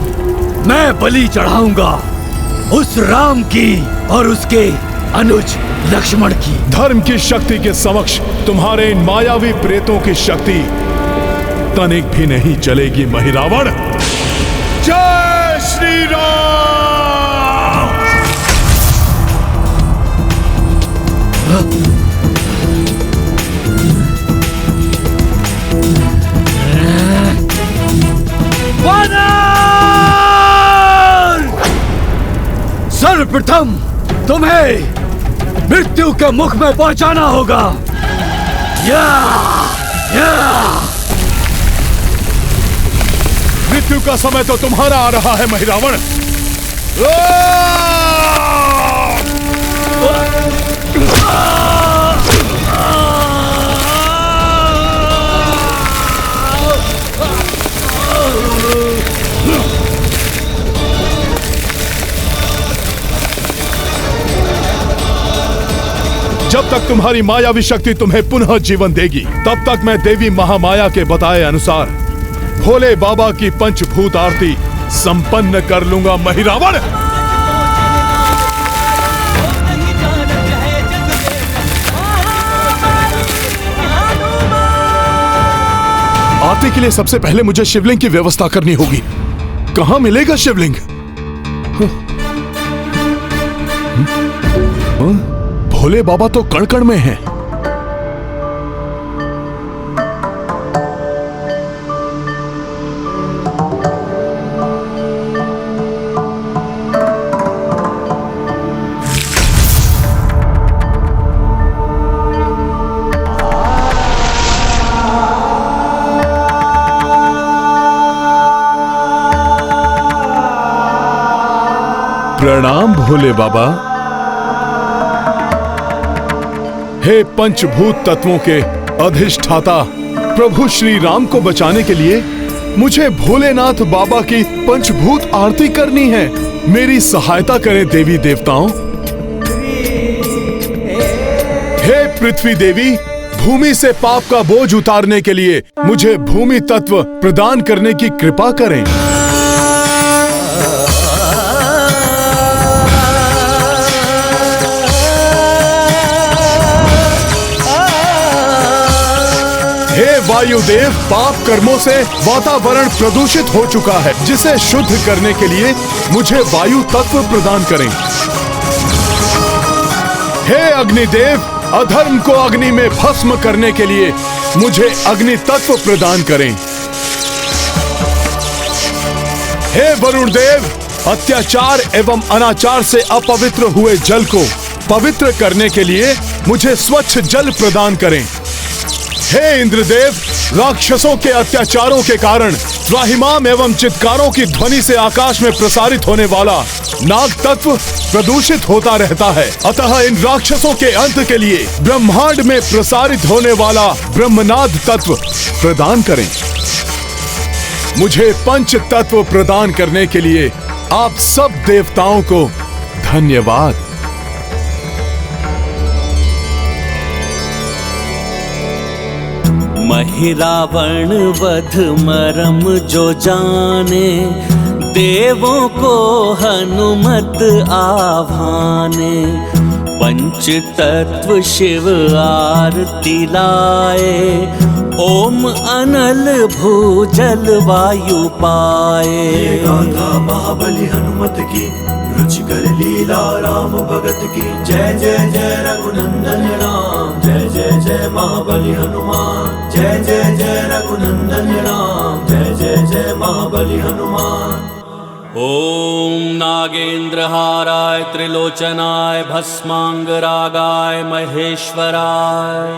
E: मैं बलि चढ़ाऊंगा उस राम की और उसके अनुज लक्ष्मण की।
C: धर्म की शक्ति के समक्ष तुम्हारे इन मायावी प्रेतों की शक्ति तनिक भी नहीं चलेगी महिरावण। जय श्री राम।
E: सर्वप्रथम तुम्हें मृत्यु के मुख में पहुंचाना होगा। या, या।
C: मृत्यु का समय तो तुम्हारा आ रहा है महिरावण। जब तक तुम्हारी मायावी शक्ति तुम्हें पुनः जीवन देगी, तब तक मैं देवी महामाया के बताए अनुसार भोले बाबा की पंचभूत आरती संपन्न कर लूंगा महिरावण। आरती के लिए सबसे पहले मुझे शिवलिंग की व्यवस्था करनी होगी। कहां मिलेगा शिवलिंग? भोले बाबा तो कण कण में हैं। प्रणाम भोले बाबा। हे पंचभूत तत्वों के अधिष्ठाता, प्रभु श्री राम को बचाने के लिए मुझे भोलेनाथ बाबा की पंचभूत आरती करनी है। मेरी सहायता करें देवी देवताओं। हे पृथ्वी देवी, भूमि से पाप का बोझ उतारने के लिए मुझे भूमि तत्व प्रदान करने की कृपा करें। हे वायुदेव, पाप कर्मों से वातावरण प्रदूषित हो चुका है, जिसे शुद्ध करने के लिए मुझे वायु तत्व प्रदान करें। हे अग्निदेव, अधर्म को अग्नि में भस्म करने के लिए मुझे अग्नि तत्व प्रदान करें। हे वरुण देव, अत्याचार एवं अनाचार से अपवित्र हुए जल को पवित्र करने के लिए मुझे स्वच्छ जल प्रदान करें। हे इंद्रदेव, राक्षसों के अत्याचारों के कारण त्राहिमाम एवं चित्कारों की ध्वनि से आकाश में प्रसारित होने वाला नाग तत्व प्रदूषित होता रहता है। अतः इन राक्षसों के अंत के लिए ब्रह्मांड में प्रसारित होने वाला ब्रह्मनाद तत्व प्रदान करें। मुझे पंच तत्व प्रदान करने के लिए आप सब देवताओं को धन्यवाद।
I: महिरावण वध मरम जो जाने, देवों को हनुमत आभाने। पंच तत्व शिव आरती लाए, ओम अनल भूजल वायु पाए।
J: गाथा महाबली हनुमत की, रुचिकर लीला राम भगत की। जय जय जय रघुनंदन राम, जय जय जय महाबली हनुमान। जय जय जय रघुनंदन राम, जय जय जय महाबली हनुमान।
I: ओम नागेंद्रहाराय त्रिलोचनाय भस्मांगरागाय महेश्वराय।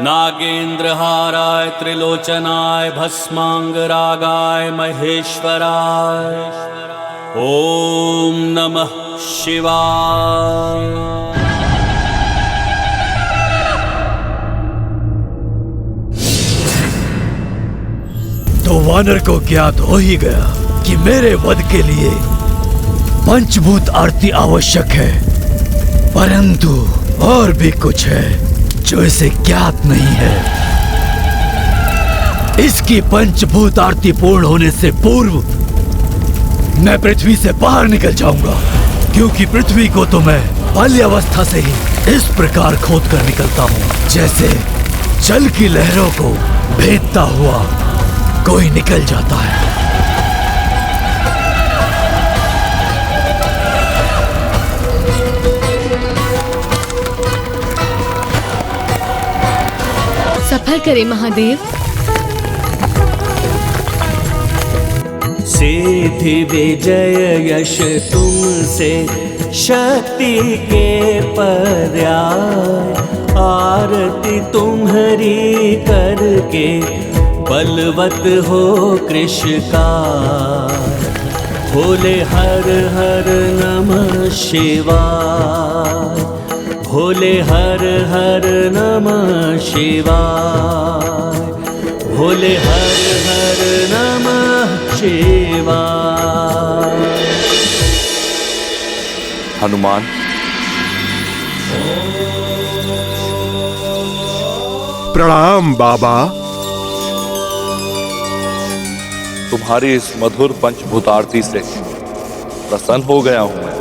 I: नागेंद्रहाराय त्रिलोचनाय भस्मांगरागाय महेश्वराय। ओम नमः शिवाय।
E: तो वानर को ज्ञात हो ही गया कि मेरे वध के लिए पंचभूत आरती आवश्यक है, परंतु और भी कुछ है जो इसे ज्ञात नहीं है। इसकी पंचभूत आरती पूर्ण होने से पूर्व मैं पृथ्वी से बाहर निकल जाऊंगा, क्योंकि पृथ्वी को तो मैं बाल्यावस्था से ही इस प्रकार खोद कर निकलता हूँ, जैसे जल की लहरों को भेदता हुआ कोई निकल जाता है।
H: सफल करे महादेव।
I: सिद्धि विजय यश तुमसे, शक्ति के पर्याय, आरती तुम्हारी करके बलवत हो कृष्ण का। भोले हर हर नमः शिवाय, भोले हर हर नमः शिवाय, भोले हर हर नमः शिवाय।
B: हनुमान,
C: प्रणाम बाबा।
B: तुम्हारी इस मधुर पंचभूत आरती से प्रसन्न हो गया हूं मैं।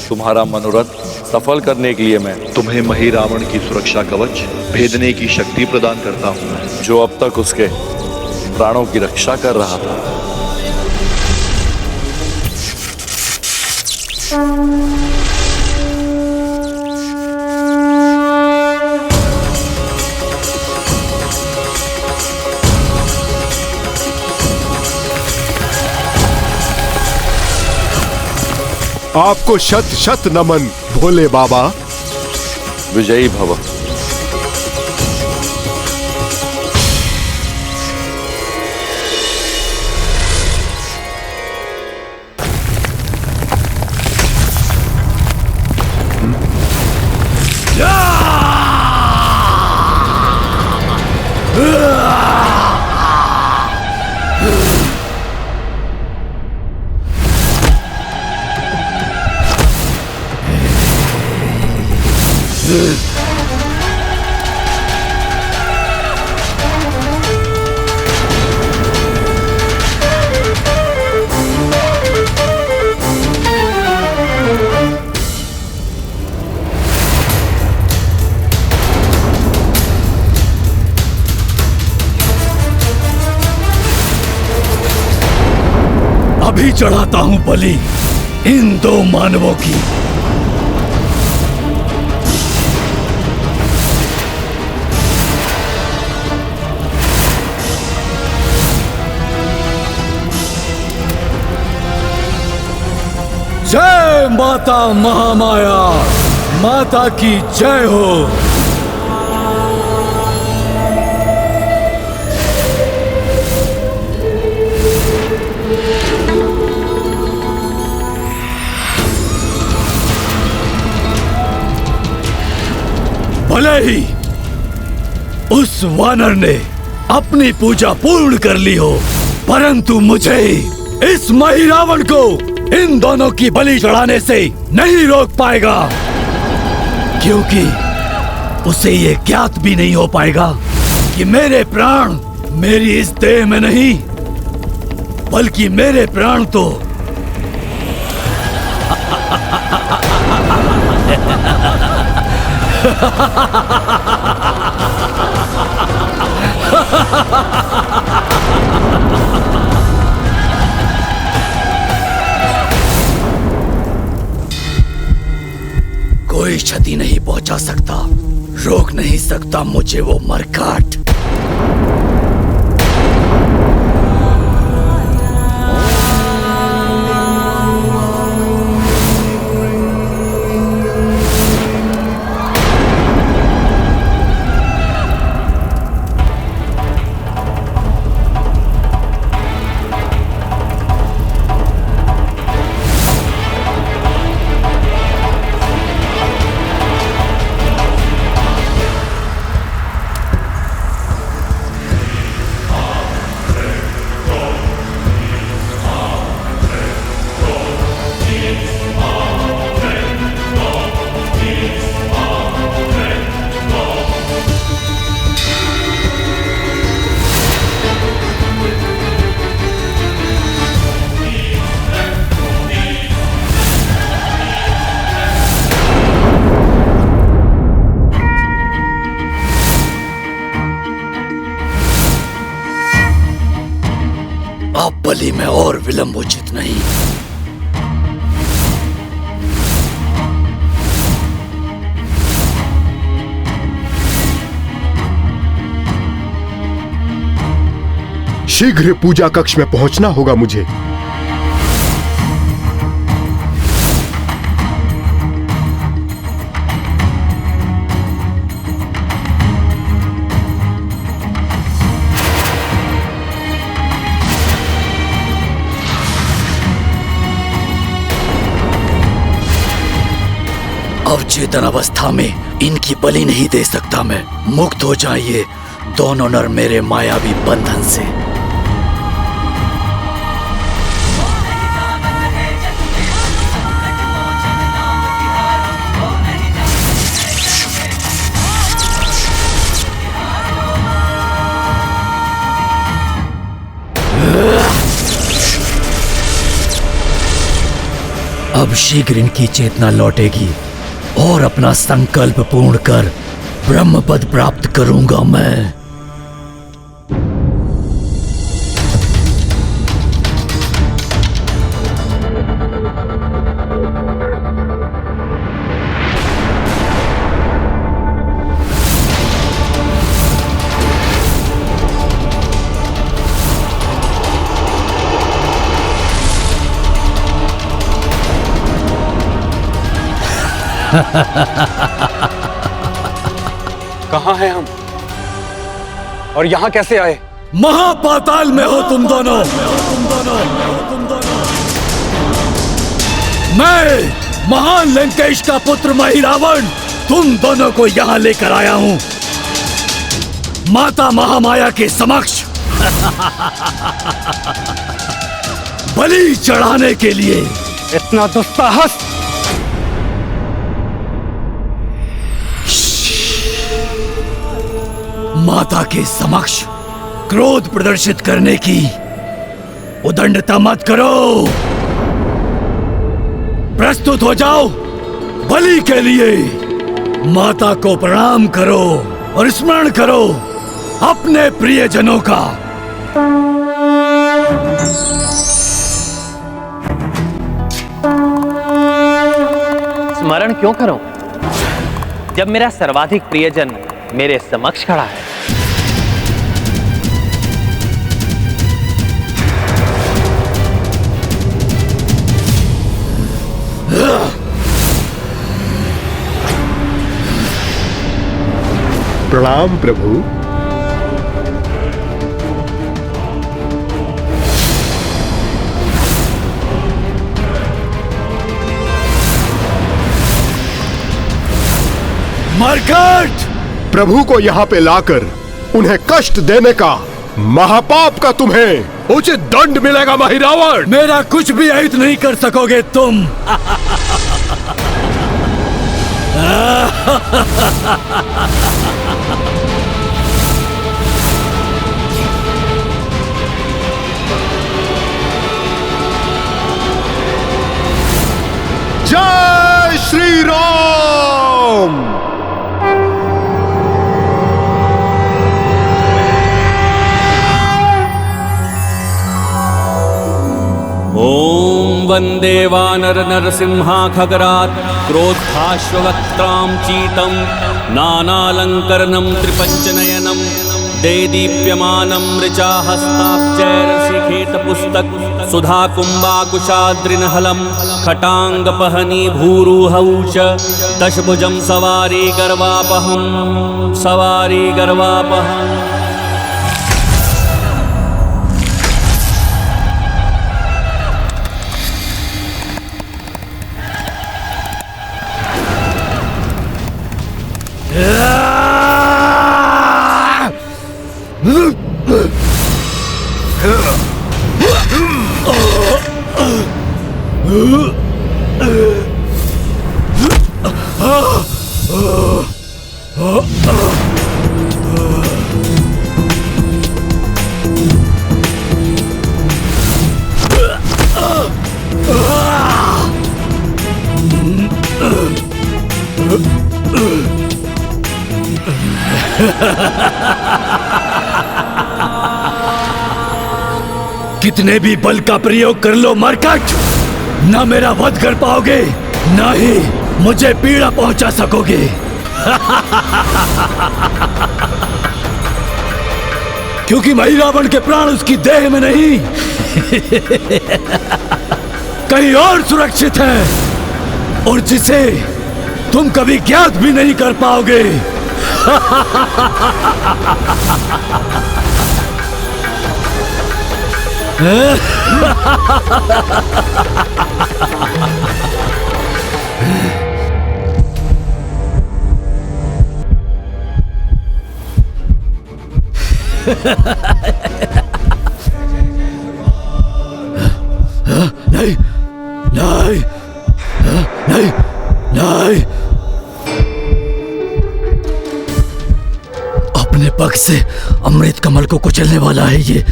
B: तुम्हारा मनोरथ सफल करने के लिए मैं तुम्हें मही रावण की सुरक्षा कवच भेदने की शक्ति प्रदान करता हूं, जो अब तक उसके प्राणों की रक्षा कर रहा था।
C: आपको शत शत नमन भोले बाबा।
B: विजयी भव।
E: अभी चढ़ाता हूं बलि इन दो मानवों की। जय माता महामाया, माता की जय हो। भले ही उस वानर ने अपनी पूजा पूर्ण कर ली हो, परंतु मुझे इस मही रावण को इन दोनों की बलि चढ़ाने से नहीं रोक पाएगा, क्योंकि उसे ये ज्ञात भी नहीं हो पाएगा कि मेरे प्राण मेरी इस देह में नहीं, बल्कि मेरे प्राण तो कोई क्षति नहीं पहुंचा सकता, रोक नहीं सकता मुझे वो मरकाट। अब बलि में और विलंब उचित नहीं।
K: शीघ्र पूजा कक्ष में पहुंचना होगा मुझे।
E: अब चेतन अवस्था में इनकी बलि नहीं दे सकता मैं। मुक्त हो जाइए दोनों नर मेरे मायावी बंधन से। अब शीघ्र इनकी चेतना लौटेगी और अपना संकल्प पूर्ण कर ब्रह्म पद प्राप्त करूंगा मैं।
A: कहाँ हैं हम और यहाँ कैसे आए?
E: महापाताल में हो तुम दोनों। मैं महान लंकेश का पुत्र महिरावण तुम दोनों को यहाँ लेकर आया हूँ माता महामाया के समक्ष बलि चढ़ाने के लिए।
A: इतना दुस्साहस!
E: माता के समक्ष क्रोध प्रदर्शित करने की उदंडता मत करो। प्रस्तुत हो जाओ बलि के लिए। माता को प्रणाम करो और स्मरण करो अपने प्रियजनों का।
L: स्मरण क्यों करो जब मेरा सर्वाधिक प्रियजन मेरे समक्ष खड़ा है?
K: प्रणाम प्रभु।
E: मरकट!
K: प्रभु को यहाँ पे लाकर उन्हें कष्ट देने का महापाप का तुम्हें उचित दंड मिलेगा महिरावण।
E: मेरा कुछ भी अहित नहीं कर सकोगे तुम।
K: जय श्री राम।
I: ॐ वन्दे वानर नरसिंहाखगरात् क्रोद्धाश्ववक्त्रां चीतं नानालङ्करणं त्रिपञ्चनयनं देदीप्यमानं ऋचाहस्ताब्जैरसिखेतपुस्तक सुधाकुम्भाकुशाद्रिनहलं खटाङ्गपहनी भूरुहौ च दशभुजं सवारी गर्वापहम्।
E: कितने भी बल का प्रयोग कर लो मरकट, ना मेरा वध कर पाओगे, ना ही मुझे पीड़ा पहुंचा सकोगे। क्योंकि महिरावण के प्राण उसकी देह में नहीं कहीं और सुरक्षित है, और जिसे तुम कभी ज्ञात भी नहीं कर पाओगे। नहीं नहीं नहीं नहीं, अपने पग से अमृत कमल को कुचलने वाला है ये।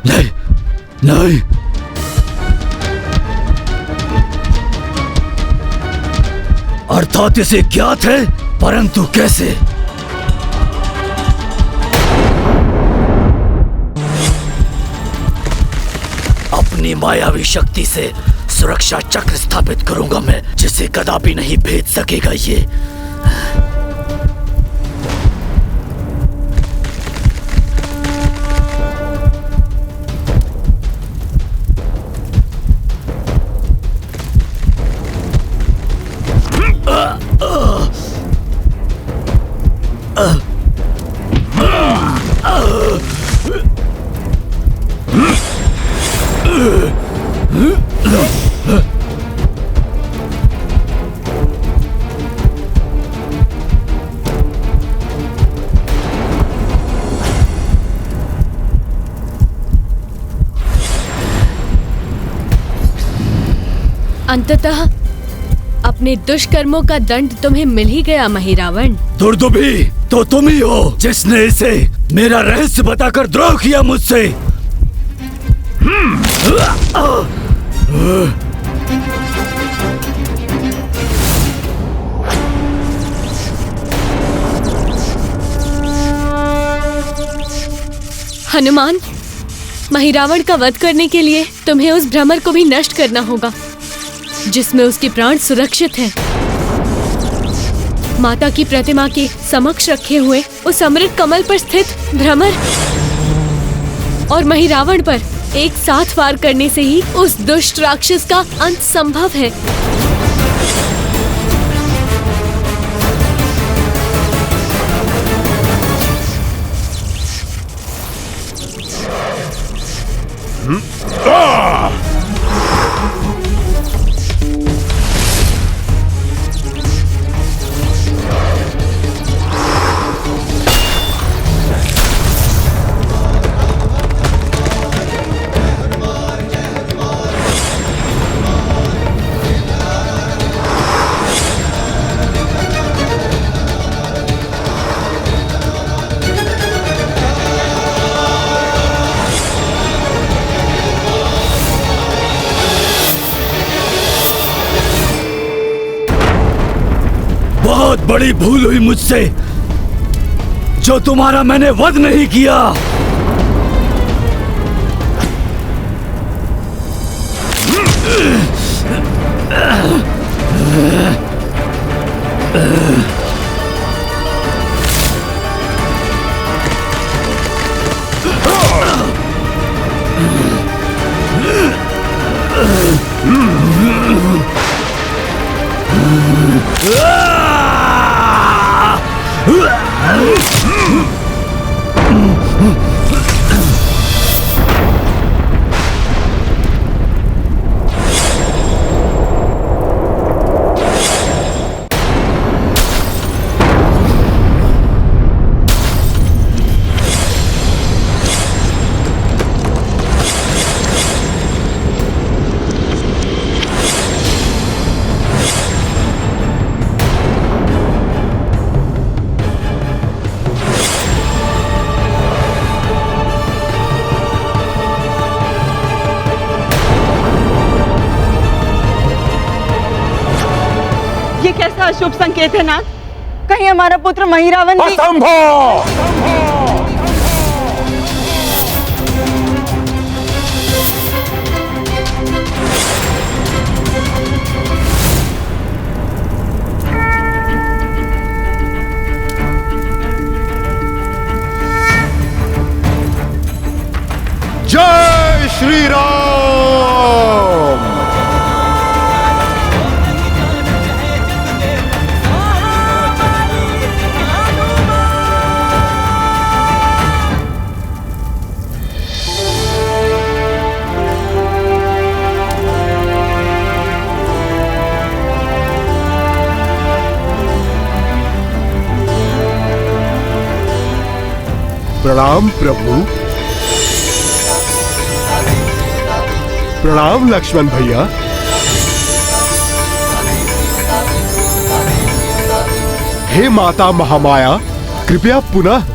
E: नहीं नहीं, अर्थात इसे ज्ञात है, परंतु कैसे? अपनी मायावी शक्ति से सुरक्षा चक्र स्थापित करूंगा मैं, जिसे कदापि नहीं भेद सकेगा ये।
H: अंततः अपने दुष्कर्मों का दंड तुम्हें मिल ही गया महिरावण।
E: दुर्दुभी तो तुम ही हो जिसने इसे मेरा रहस्य बताकर द्रोह किया मुझसे।
H: हनुमान, महिरावण का वध करने के लिए तुम्हें उस भ्रमर को भी नष्ट करना होगा जिसमें उसके प्राण सुरक्षित हैं। माता की प्रतिमा के समक्ष रखे हुए उस अमृत कमल पर स्थित भ्रमर और महिरावण पर एक साथ वार करने से ही उस दुष्ट राक्षस का अंत संभव है। बहुत बड़ी भूल हुई मुझसे जो तुम्हारा मैंने वध नहीं किया।
M: ये कैसा अशुभ संकेत है नाथ? कहीं हमारा पुत्र महिरावण भी...
K: असंभव! श्री राम। प्रणाम प्रभु। प्रणाम लक्ष्मण भैया। हे माता महामाया, कृपया पुनः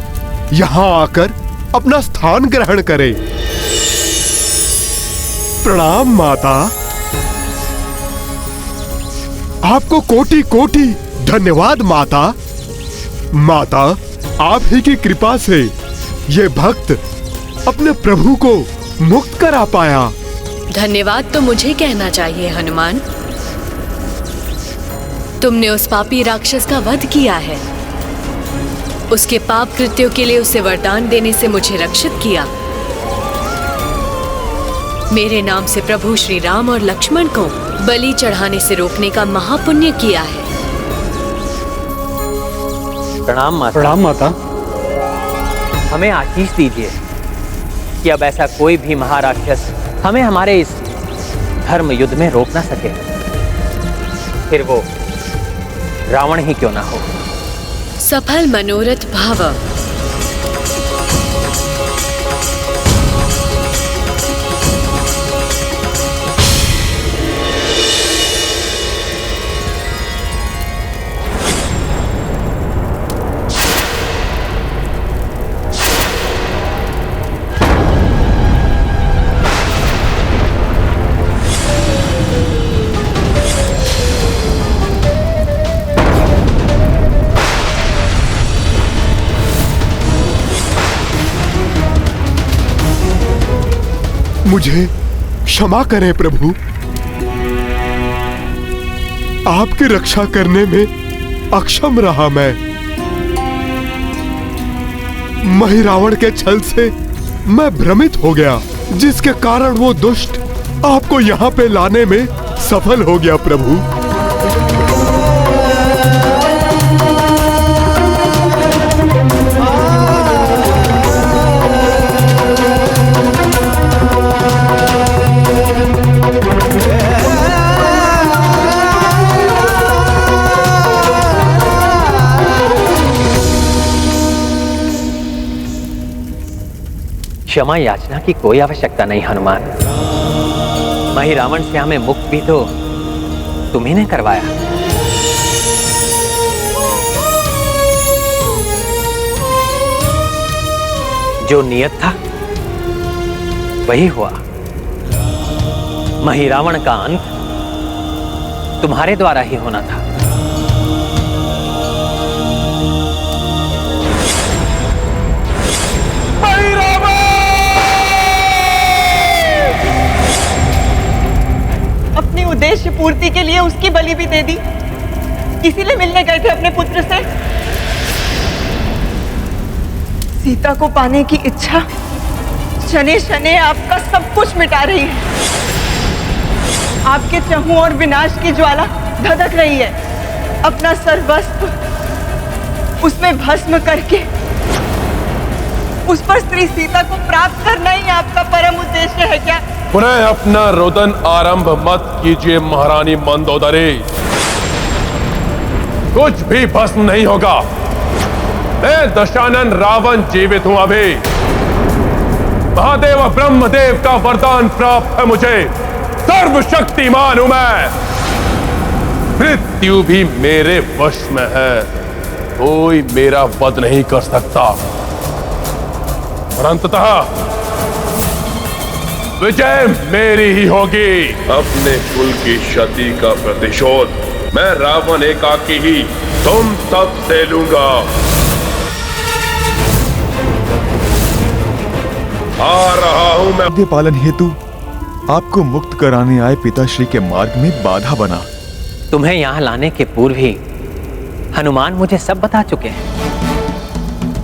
K: यहाँ आकर अपना स्थान ग्रहण करें। प्रणाम माता। आपको कोटि कोटि धन्यवाद माता। माता, आप ही की कृपा से ये भक्त अपने प्रभु को मुक्त करा पाया।
H: धन्यवाद तो मुझे कहना चाहिए हनुमान। तुमने उस पापी राक्षस का वध किया है, उसके पाप कृत्यों के लिए उसे वरदान देने से मुझे रक्षित किया। मेरे नाम से प्रभु श्री राम और लक्ष्मण को बलि चढ़ाने से रोकने का महापुण्य किया है।
L: प्रणाम माता।
A: प्रणाम माता।
L: हमें आशीष दीजिए कि अब ऐसा कोई भी महाराक्षस हमें हमारे इस धर्म युद्ध में रोक ना सके, फिर वो रावण ही क्यों ना हो।
H: सफल मनोरथ भाव।
K: मुझे क्षमा करें प्रभु। आपकी रक्षा करने में अक्षम रहा मैं। महिरावण के छल से मैं भ्रमित हो गया, जिसके कारण वो दुष्ट आपको यहाँ पे लाने में सफल हो गया प्रभु।
L: क्षमा याचना की कोई आवश्यकता नहीं हनुमान। महिरावण से हमें मुक्त भी तो तुम्ही ने करवाया। जो नियत था वही हुआ। महिरावण का अंत तुम्हारे द्वारा ही होना था।
M: अपनी उद्देश्य पूर्ति के लिए उसकी बलि भी दे दी, इसीलिए मिलने गए थे अपने पुत्र से। सीता को पाने की इच्छा शनि शनि आपका सब कुछ मिटा रही है। आपके चहुं और विनाश की ज्वाला धधक रही है। अपना सर्वस्व उसमें भस्म करके उस पर स्त्री सीता को प्राप्त करना ही आपका परम उद्देश्य है क्या?
K: पुनः अपना रोदन आरंभ मत कीजिए महारानी मंदोदरी। कुछ भी भस्म नहीं होगा। मैं दशानन रावण जीवित हूं अभी। महादेव ब्रह्मदेव का वरदान प्राप्त है मुझे। सर्वशक्तिमान हूं मैं। मृत्यु भी मेरे वश में है। कोई मेरा वध नहीं कर सकता। और अंततः विजय मेरी ही होगी। अपने कुल की क्षति का प्रतिशोध मैं रावण एकाकी ही तुम सब से लूंगा। आ रहा हूं मैं।
D: आज्ञा पालन हेतु आपको मुक्त कराने आए पिताश्री के मार्ग में बाधा बना।
L: तुम्हें यहाँ लाने के पूर्व ही हनुमान मुझे सब बता चुके हैं।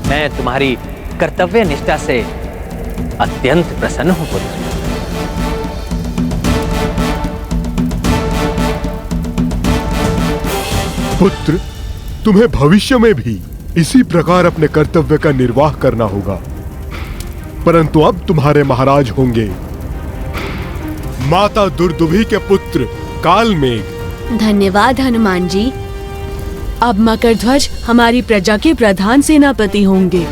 L: मैं तुम्हारी कर्तव्य निष्ठा से अत्यंत प्रसन्न हूं पुत्र।
K: पुत्र, तुम्हें भविष्य में भी इसी प्रकार अपने कर्तव्य का निर्वाह करना होगा, परंतु अब तुम्हारे महाराज होंगे माता दुर्दुभी के पुत्र कालमेघ।
H: धन्यवाद हनुमान जी। अब मकरध्वज हमारी प्रजा के प्रधान सेनापति होंगे।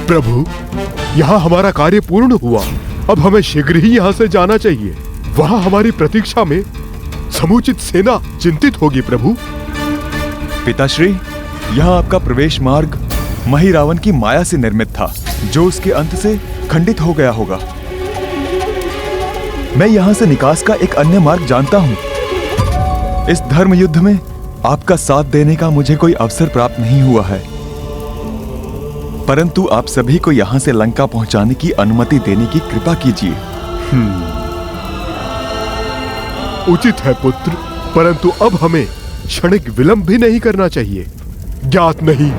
K: प्रभु, यहाँ हमारा कार्य पूर्ण हुआ। अब हमें शीघ्र ही यहाँ से जाना चाहिए। वहाँ हमारी प्रतीक्षा में समुचित सेना चिंतित होगी। प्रभु,
D: पिताश्री, यहाँ आपका प्रवेश मार्ग महिरावण की माया से निर्मित था, जो उसके अंत से खंडित हो गया होगा। मैं यहाँ से निकास का एक अन्य मार्ग जानता हूँ। इस धर्म युद्ध में आपका साथ देने का मुझे कोई अवसर प्राप्त नहीं हुआ है, परंतु आप सभी को यहाँ से लंका पहुँचाने की अनुमति देने की कृपा कीजिए।
K: उचित है पुत्र, परंतु अब हमें क्षणिक विलंब भी नहीं करना चाहिए। ज्ञात नहीं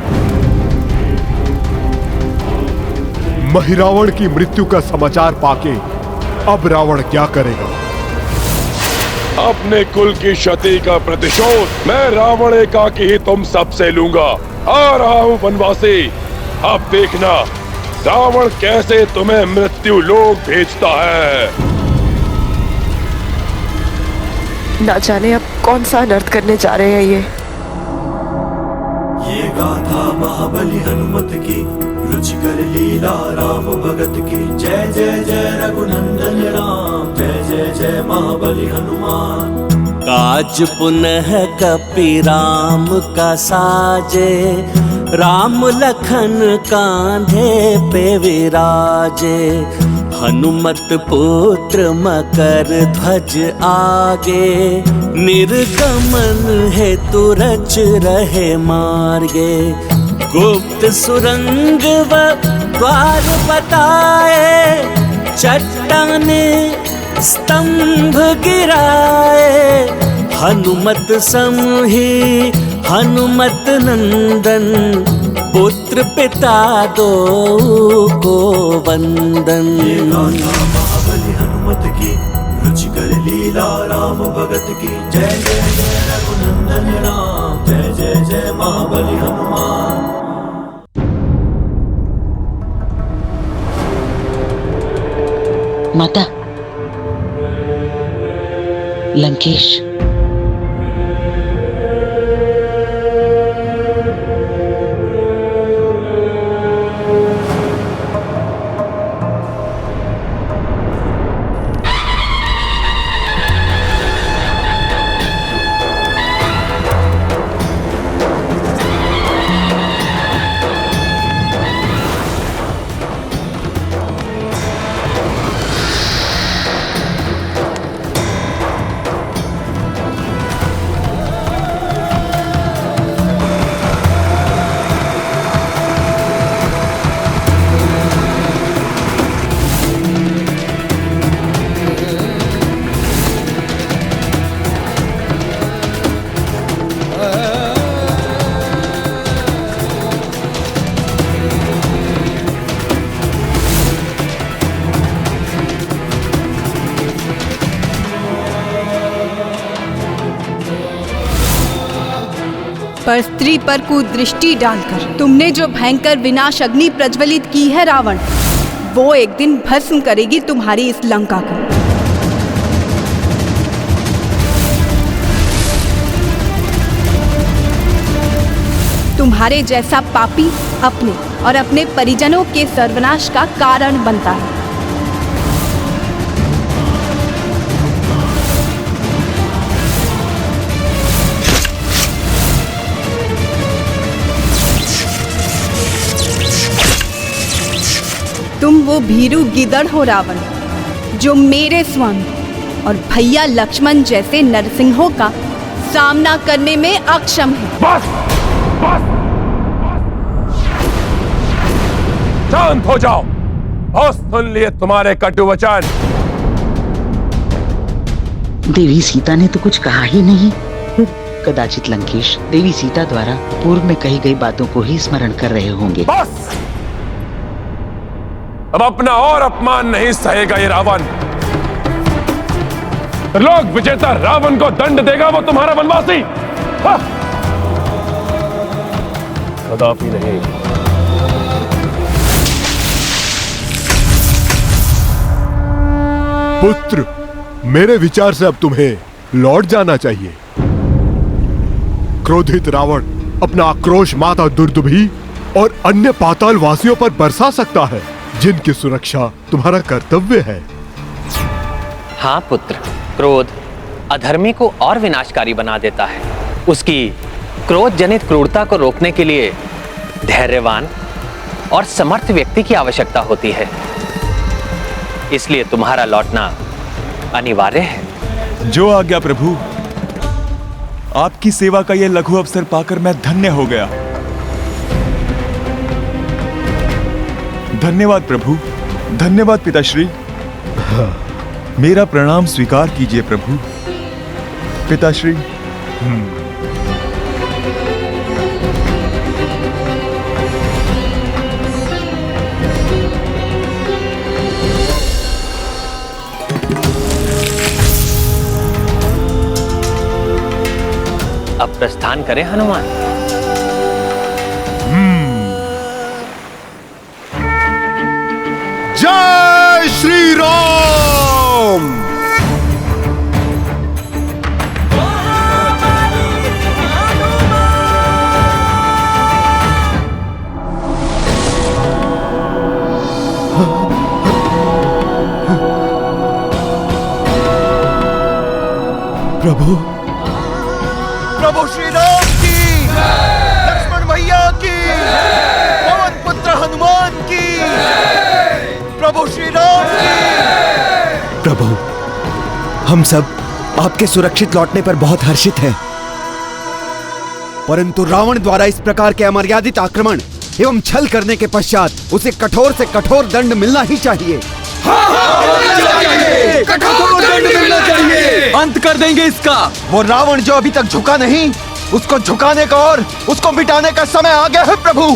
K: महिरावण की मृत्यु का समाचार पाके अब रावण क्या करेगा।
N: अपने कुल की क्षति का प्रतिशोध मैं रावण एकाकी ही तुम सबसे लूंगा। आ रहा हूँ वनवासी, अब देखना रावण कैसे तुम्हें मृत्यु लोक भेजता है।
O: ना जाने अब कौन सा अनर्थ करने जा रहे हैं
J: ये गाथा महाबली हनुमत की, रुचिकर लीला राम भगत की। जय जय जय रघुनंदन राम, जय जय जय महाबली हनुमान।
I: काज पुनः कपि राम का साजे, राम लखन कांधे पे विराजे। हनुमत पुत्र मकर ध्वज आगे, निर्गमन हेतु रच रहे मार्गे। गुप्त सुरंग व द्वार बताए, चट्टाने स्तंभ गिराए। हनुमत समूही हनुमत नंदन, पुत्र पिता दो को वंदन।
J: ये गाथा महाबली हनुमत की, रुचिकर लीला राम भगत की। जय जय जय रघुनंदन राम, जय जय जय महाबली हनुमान।
P: माता, लंकेश,
Q: पर स्त्री पर कुदृष्टि डालकर तुमने जो भयंकर विनाश अग्नि प्रज्वलित की है रावण, वो एक दिन भस्म करेगी तुम्हारी इस लंका को। तुम्हारे जैसा पापी अपने और अपने परिजनों के सर्वनाश का कारण बनता है। तुम वो भीरू गिदड़ हो रावण, जो मेरे स्वामी और भैया लक्ष्मण जैसे नरसिंहों का सामना करने में अक्षम है।
N: बस, बस, शांत हो जाओ। बहुत सुन लिए तुम्हारे कटु वचन।
P: देवी सीता ने तो कुछ कहा ही नहीं। कदाचित लंकेश देवी सीता द्वारा पूर्व में कही गई बातों को ही स्मरण कर रहे होंगे।
N: बस, अब अपना और अपमान नहीं सहेगा ये रावण। लोक विजेता रावण को दंड देगा वो तुम्हारा वनवासी? हाँ। कदापि नहीं।
K: पुत्र, मेरे विचार से अब तुम्हें लौट जाना चाहिए। क्रोधित रावण अपना आक्रोश माता दुर्दुभी और अन्य पाताल वासियों पर बरसा सकता है, जिनकी सुरक्षा तुम्हारा कर्तव्य है।
L: हाँ पुत्र, क्रोध अधर्मी को और विनाशकारी बना देता है। उसकी क्रोध जनित क्रूरता को रोकने के लिए धैर्यवान और समर्थ व्यक्ति की आवश्यकता होती है। इसलिए तुम्हारा लौटना अनिवार्य है।
D: जो आज्ञा प्रभु। आपकी सेवा का यह लघु अवसर पाकर मैं धन्य हो गया। धन्यवाद प्रभु, धन्यवाद पिताश्री। मेरा प्रणाम स्वीकार कीजिए प्रभु। पिताश्री।
L: अब प्रस्थान करें हनुमान।
K: जय श्री राम।
D: प्रभु,
R: प्रभु श्री राम की, लक्ष्मण भैया की, पवन पुत्र हनुमान की, प्रभु श्री राम की।
S: प्रभु, हम सब आपके सुरक्षित लौटने पर बहुत हर्षित हैं। परंतु रावण द्वारा इस प्रकार के अमर्यादित आक्रमण एवं छल करने के पश्चात उसे कठोर से कठोर दंड मिलना ही चाहिए।
R: कठोर दंड मिलना चाहिए।
S: अंत कर देंगे इसका।
R: वो रावण जो अभी तक झुका नहीं, उसको झुकाने का और उसको मिटाने का समय आ गया है प्रभु।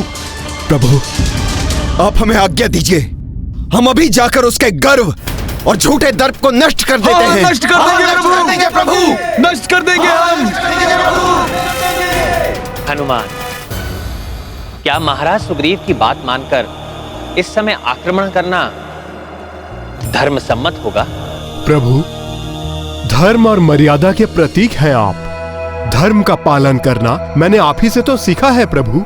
S: प्रभु, आप हमें आज्ञा दीजिए। हम अभी जाकर उसके गर्व और झूठे दर्प को नष्ट कर देते हैं।
R: नष्ट कर देंगे प्रभु,
S: नष्ट कर देंगे हम।
L: हनुमान, क्या महाराज सुग्रीव की बात मानकर इस समय आक्रमण करना धर्म सम्मत होगा?
K: प्रभु, धर्म और मर्यादा के प्रतीक हैं आप। धर्म का पालन करना मैंने आप ही से तो सीखा है प्रभु।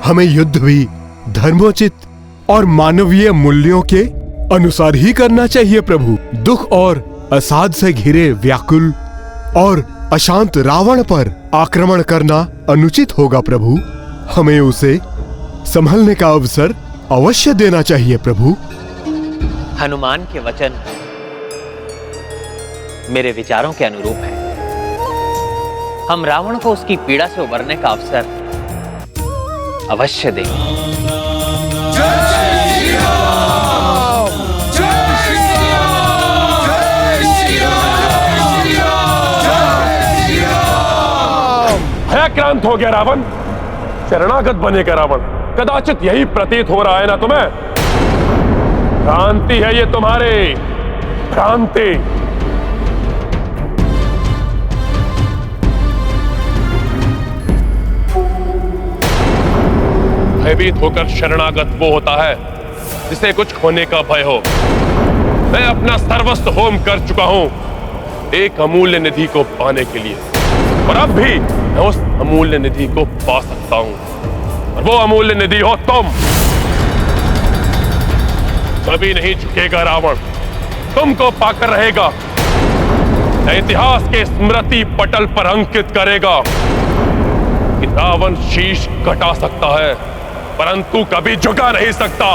K: हमें युद्ध भी धर्मोचित और मानवीय मूल्यों के अनुसार ही करना चाहिए प्रभु। दुख और असाध से घिरे व्याकुल और अशांत रावण पर आक्रमण करना अनुचित होगा प्रभु। हमें उसे संभलने का अवसर अवश्य देना चाहिए प्रभु।
L: हनुमान के वचन मेरे विचारों के अनुरूप है। हम रावण को उसकी पीड़ा से उबरने का अवसर अवश्य देंगे।
N: भयाक्रांत हो गया रावण, शरणागत बनेगा रावण। कदाचित यही प्रतीत हो रहा है ना तुम्हें? भ्रांति है ये तुम्हारी, भ्रांति। भयभीत होकर शरणागत वो होता है जिसे कुछ खोने का भय हो। मैं अपना सर्वस्व होम कर चुका हूं एक अमूल्य निधि को पाने के लिए, और अब भी मैं उस अमूल्य निधि को पा सकता हूं, और वो अमूल्य निधि हो तुम। कभी नहीं झुकेगा रावण, तुमको पाकर रहेगा। इतिहास के स्मृति पटल पर अंकित करेगा कि रावण शीश कटा सकता है परंतु कभी झुका नहीं सकता।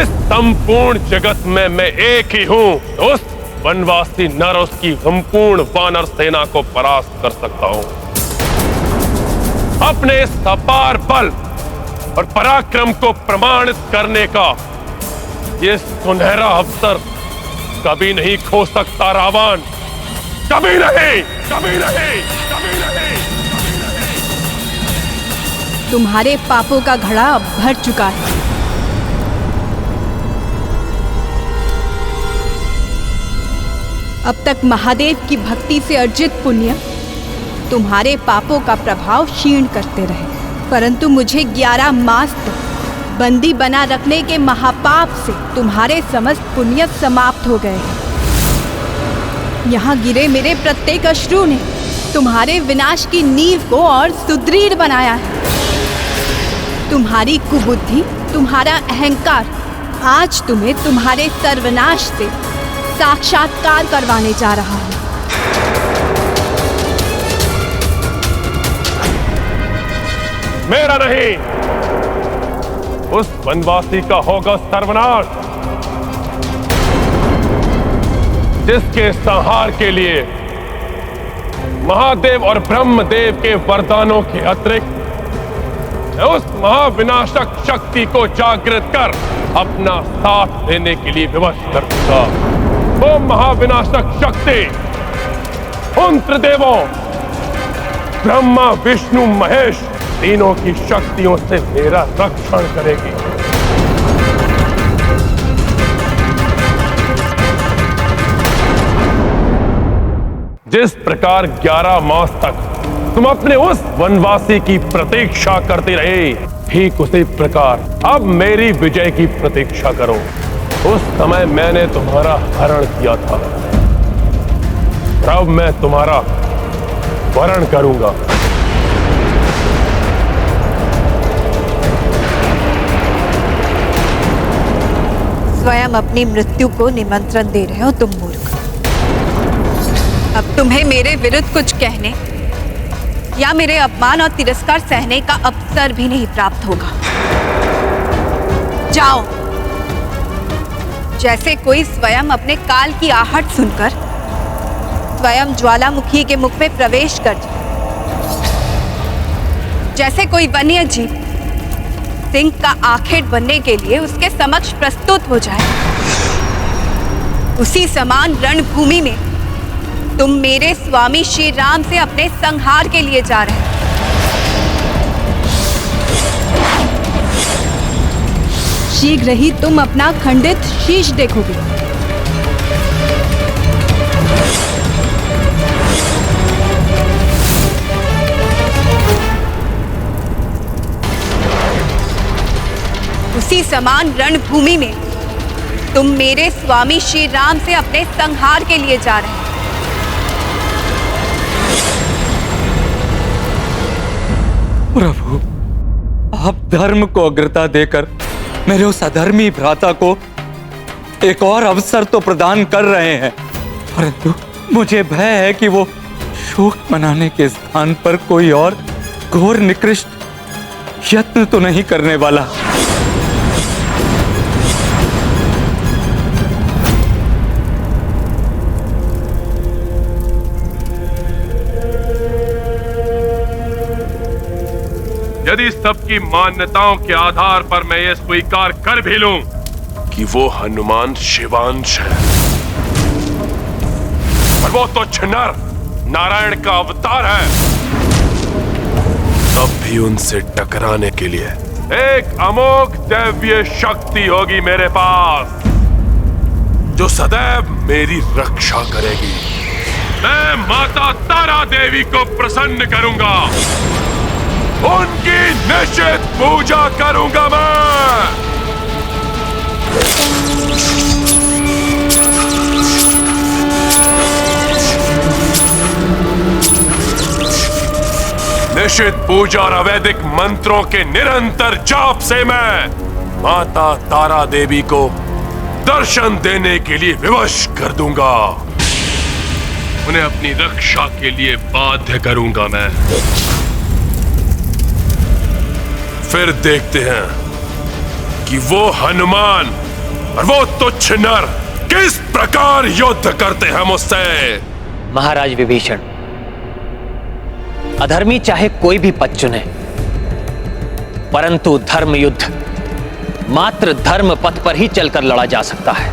N: इस संपूर्ण जगत में मैं एक ही हूं, उस वनवासी नर उसकी संपूर्ण वानर सेना को परास्त कर सकता हूं। अपने इस अपार बल और पराक्रम को प्रमाणित करने का ये सुनहरा अवसर कभी नहीं खो सकता रावण, कभी नहीं, कभी नहीं, कभी नहीं।
Q: तुम्हारे पापों का घड़ा अब भर चुका है। अब तक महादेव की भक्ति से अर्जित पुण्य तुम्हारे पापों का प्रभाव क्षीण करते रहे, परंतु मुझे 11 मास तक बंदी बना रखने के महापाप से तुम्हारे समस्त पुण्य समाप्त हो गए हैं। यहाँ गिरे मेरे प्रत्येक अश्रु ने तुम्हारे विनाश की नींव को और सुदृढ़ बनाया है। तुम्हारी कुबुद्धि, तुम्हारा अहंकार आज तुम्हें तुम्हारे सर्वनाश से साक्षात्कार करवाने जा रहा है।
N: मेरा नहीं, उस वनवासी का होगा सर्वनाश, जिसके संहार के लिए महादेव और ब्रह्मदेव के वरदानों के अतिरिक्त उस महाविनाशक शक्ति को जागृत कर अपना साथ देने के लिए विवश कर दूंगा। वो महाविनाशक शक्ति उन त्रिदेवों ब्रह्मा, विष्णु, महेश तीनों की शक्तियों से मेरा रक्षण करेगी। जिस प्रकार 11 मास तक तुम अपने उस वनवासी की प्रतीक्षा करते रहे, ठीक उसी प्रकार अब मेरी विजय की प्रतीक्षा करो। उस समय मैंने तुम्हारा हरण किया था, अब मैं तुम्हारा वरण करूंगा।
Q: स्वयं अपनी मृत्यु को निमंत्रण दे रहे हो तुम मूर्ख। अब तुम्हें मेरे विरुद्ध कुछ कहने या मेरे अपमान और तिरस्कार सहने का अवसर भी नहीं प्राप्त होगा। जाओ, जैसे कोई स्वयं अपने काल की आहट सुनकर स्वयं ज्वालामुखी के मुख में प्रवेश कर जाए, जैसे कोई वन्य जीव सिंह का आखेट बनने के लिए उसके समक्ष प्रस्तुत हो जाए, उसी समान रणभूमि में तुम मेरे स्वामी श्री राम से अपने संहार के लिए जा रहे हो। शीघ्र ही तुम अपना खंडित शीश देखोगे। उसी समान रणभूमि में तुम मेरे स्वामी श्री राम से अपने संहार के लिए जा रहे हैं।
T: प्रभु, आप धर्म को अग्रता देकर मेरे उस अधर्मी भ्राता को एक और अवसर तो प्रदान कर रहे हैं, परंतु मुझे भय है कि वो शोक मनाने के स्थान पर कोई और घोर निकृष्ट यत्न तो नहीं करने वाला।
N: यदि सबकी मान्यताओं के आधार पर मैं ये स्वीकार कर भी लूं कि वो हनुमान शिवांश है, और वो तुच्छ नर नारायण का अवतार है, तब भी उनसे टकराने के लिए एक अमोघ दैवीय शक्ति होगी मेरे पास, जो सदैव मेरी रक्षा करेगी। मैं माता तारा देवी को प्रसन्न करूंगा, उनकी निश्चित पूजा करूंगा मैं। निश्चित पूजा और अवैधिक मंत्रों के निरंतर जाप से मैं माता तारा देवी को दर्शन देने के लिए विवश कर दूंगा, उन्हें अपनी रक्षा के लिए बाध्य करूंगा मैं। फिर देखते हैं कि वो हनुमान और वो तुच्छ नर किस प्रकार युद्ध करते हैं मुझसे।
L: महाराज विभीषण, अधर्मी चाहे कोई भी पद चुने, परंतु धर्म युद्ध मात्र धर्म पथ पर ही चलकर लड़ा जा सकता है।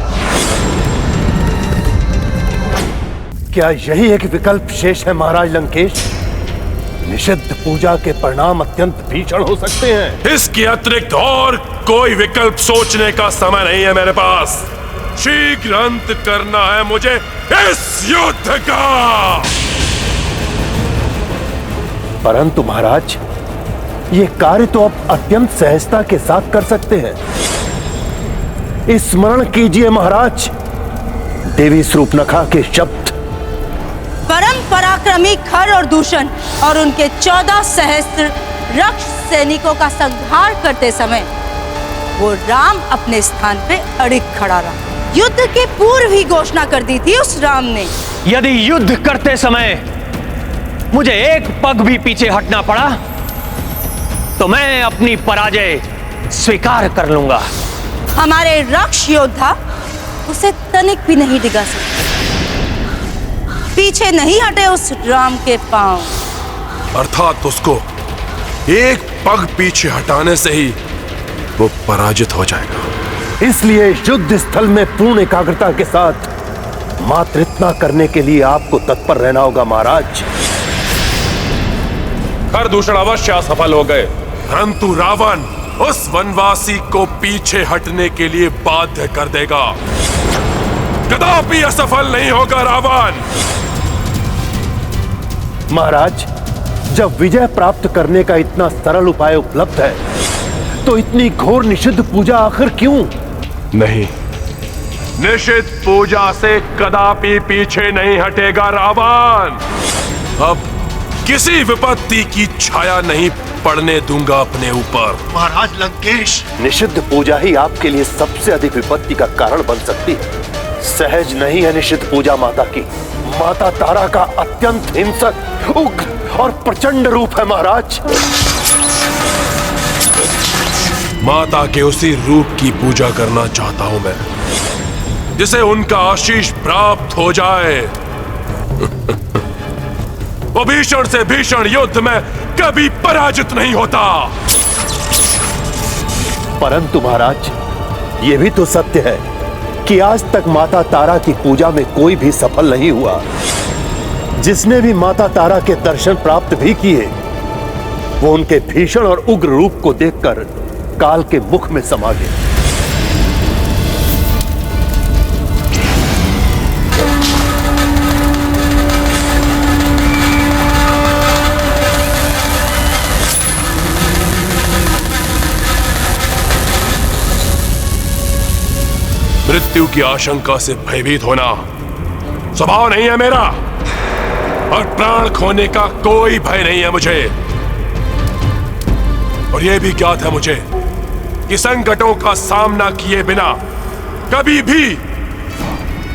U: क्या यही एक विकल्प शेष है महाराज लंकेश? निषिद्ध पूजा के परिणाम अत्यंत भीषण हो सकते हैं।
N: इसके अतिरिक्त और कोई विकल्प सोचने का समय नहीं है मेरे पास। शीघ्र अंत करना है मुझे इस युद्ध का।
U: परंतु महाराज, ये कार्य तो आप अत्यंत सहजता के साथ कर सकते हैं। स्मरण कीजिए महाराज, देवी शूर्पणखा के शब्द।
F: परम पराक्रमी खर और दूषण और उनके 14 सहस्त्र रक्ष सैनिकों का संहार करते समय वो राम अपने स्थान पे अड़िग खड़ा रहा। युद्ध के पूर्व ही घोषणा कर दी थी उस राम ने।
L: यदि युद्ध करते समय मुझे एक पग भी पीछे हटना पड़ा तो मैं अपनी पराजय स्वीकार कर लूंगा।
F: हमारे रक्ष योद्धा उसे तनिक भी नहीं डिगा सकते। पीछे नहीं हटे उस राम के पांव।
N: अर्थात उसको एक पग पीछे हटाने से ही वो पराजित हो जाएगा।
U: इसलिए युद्ध स्थल में पूर्ण एकाग्रता के साथ मात्र इतना करने के लिए आपको तत्पर रहना होगा महाराज।
N: खरदूषण अवश्य असफल हो गए, परंतु रावण उस वनवासी को पीछे हटने के लिए बाध्य कर देगा। कदापि असफल नहीं होगा रावण।
U: महाराज, जब विजय प्राप्त करने का इतना सरल उपाय उपलब्ध है तो इतनी घोर निषिद्ध पूजा आखिर क्यों?
N: नहीं, निषिद्ध पूजा से कदापि पीछे नहीं हटेगा रावण। अब किसी विपत्ति की छाया नहीं पड़ने दूंगा अपने ऊपर।
U: महाराज लंकेश, निषिद्ध पूजा ही आपके लिए सबसे अधिक विपत्ति का कारण बन सकती है। सहज नहीं है निषिद्ध पूजा माता की। माता तारा का अत्यंत हिंसक, उग्र और प्रचंड रूप है महाराज।
N: माता के उसी रूप की पूजा करना चाहता हूं मैं, जिसे उनका आशीष प्राप्त हो जाए। वो भीषण से भीषण युद्ध में कभी पराजित नहीं होता।
U: परंतु महाराज, ये भी तो सत्य है कि आज तक माता तारा की पूजा में कोई भी सफल नहीं हुआ। जिसने भी माता तारा के दर्शन प्राप्त भी किए, वो उनके भीषण और उग्र रूप को देखकर काल के मुख में समा गए।
N: मृत्यु की आशंका से भयभीत होना स्वभाव नहीं है मेरा, और प्राण खोने का कोई भय नहीं है मुझे। और यह भी ज्ञात है मुझे कि संकटों का सामना किए बिना कभी भी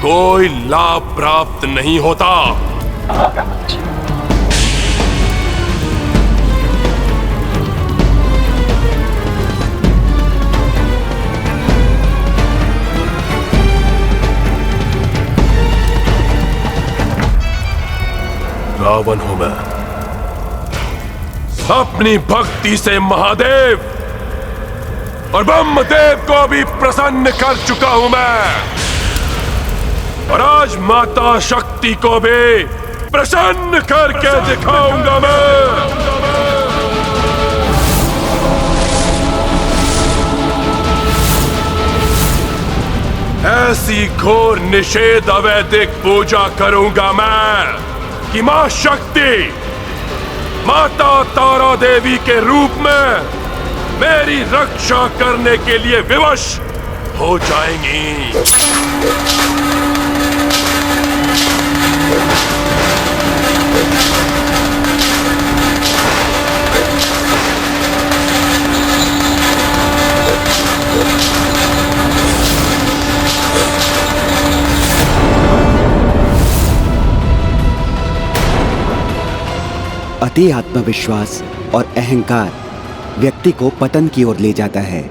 N: कोई लाभ प्राप्त नहीं होता। रावण हूं मैं, अपनी भक्ति से महादेव और ब्रह्मदेव को भी प्रसन्न कर चुका हूं मैं, और आज माता शक्ति को भी प्रसन्न करके दिखाऊंगा मैं। ऐसी घोर निषेध अवैधिक पूजा करूंगा मैं कि मां शक्ति माता तारा देवी के रूप में मेरी रक्षा करने के लिए विवश हो जाएंगी।
V: अति आत्मविश्वास और अहंकार व्यक्ति को पतन की ओर ले जाता है।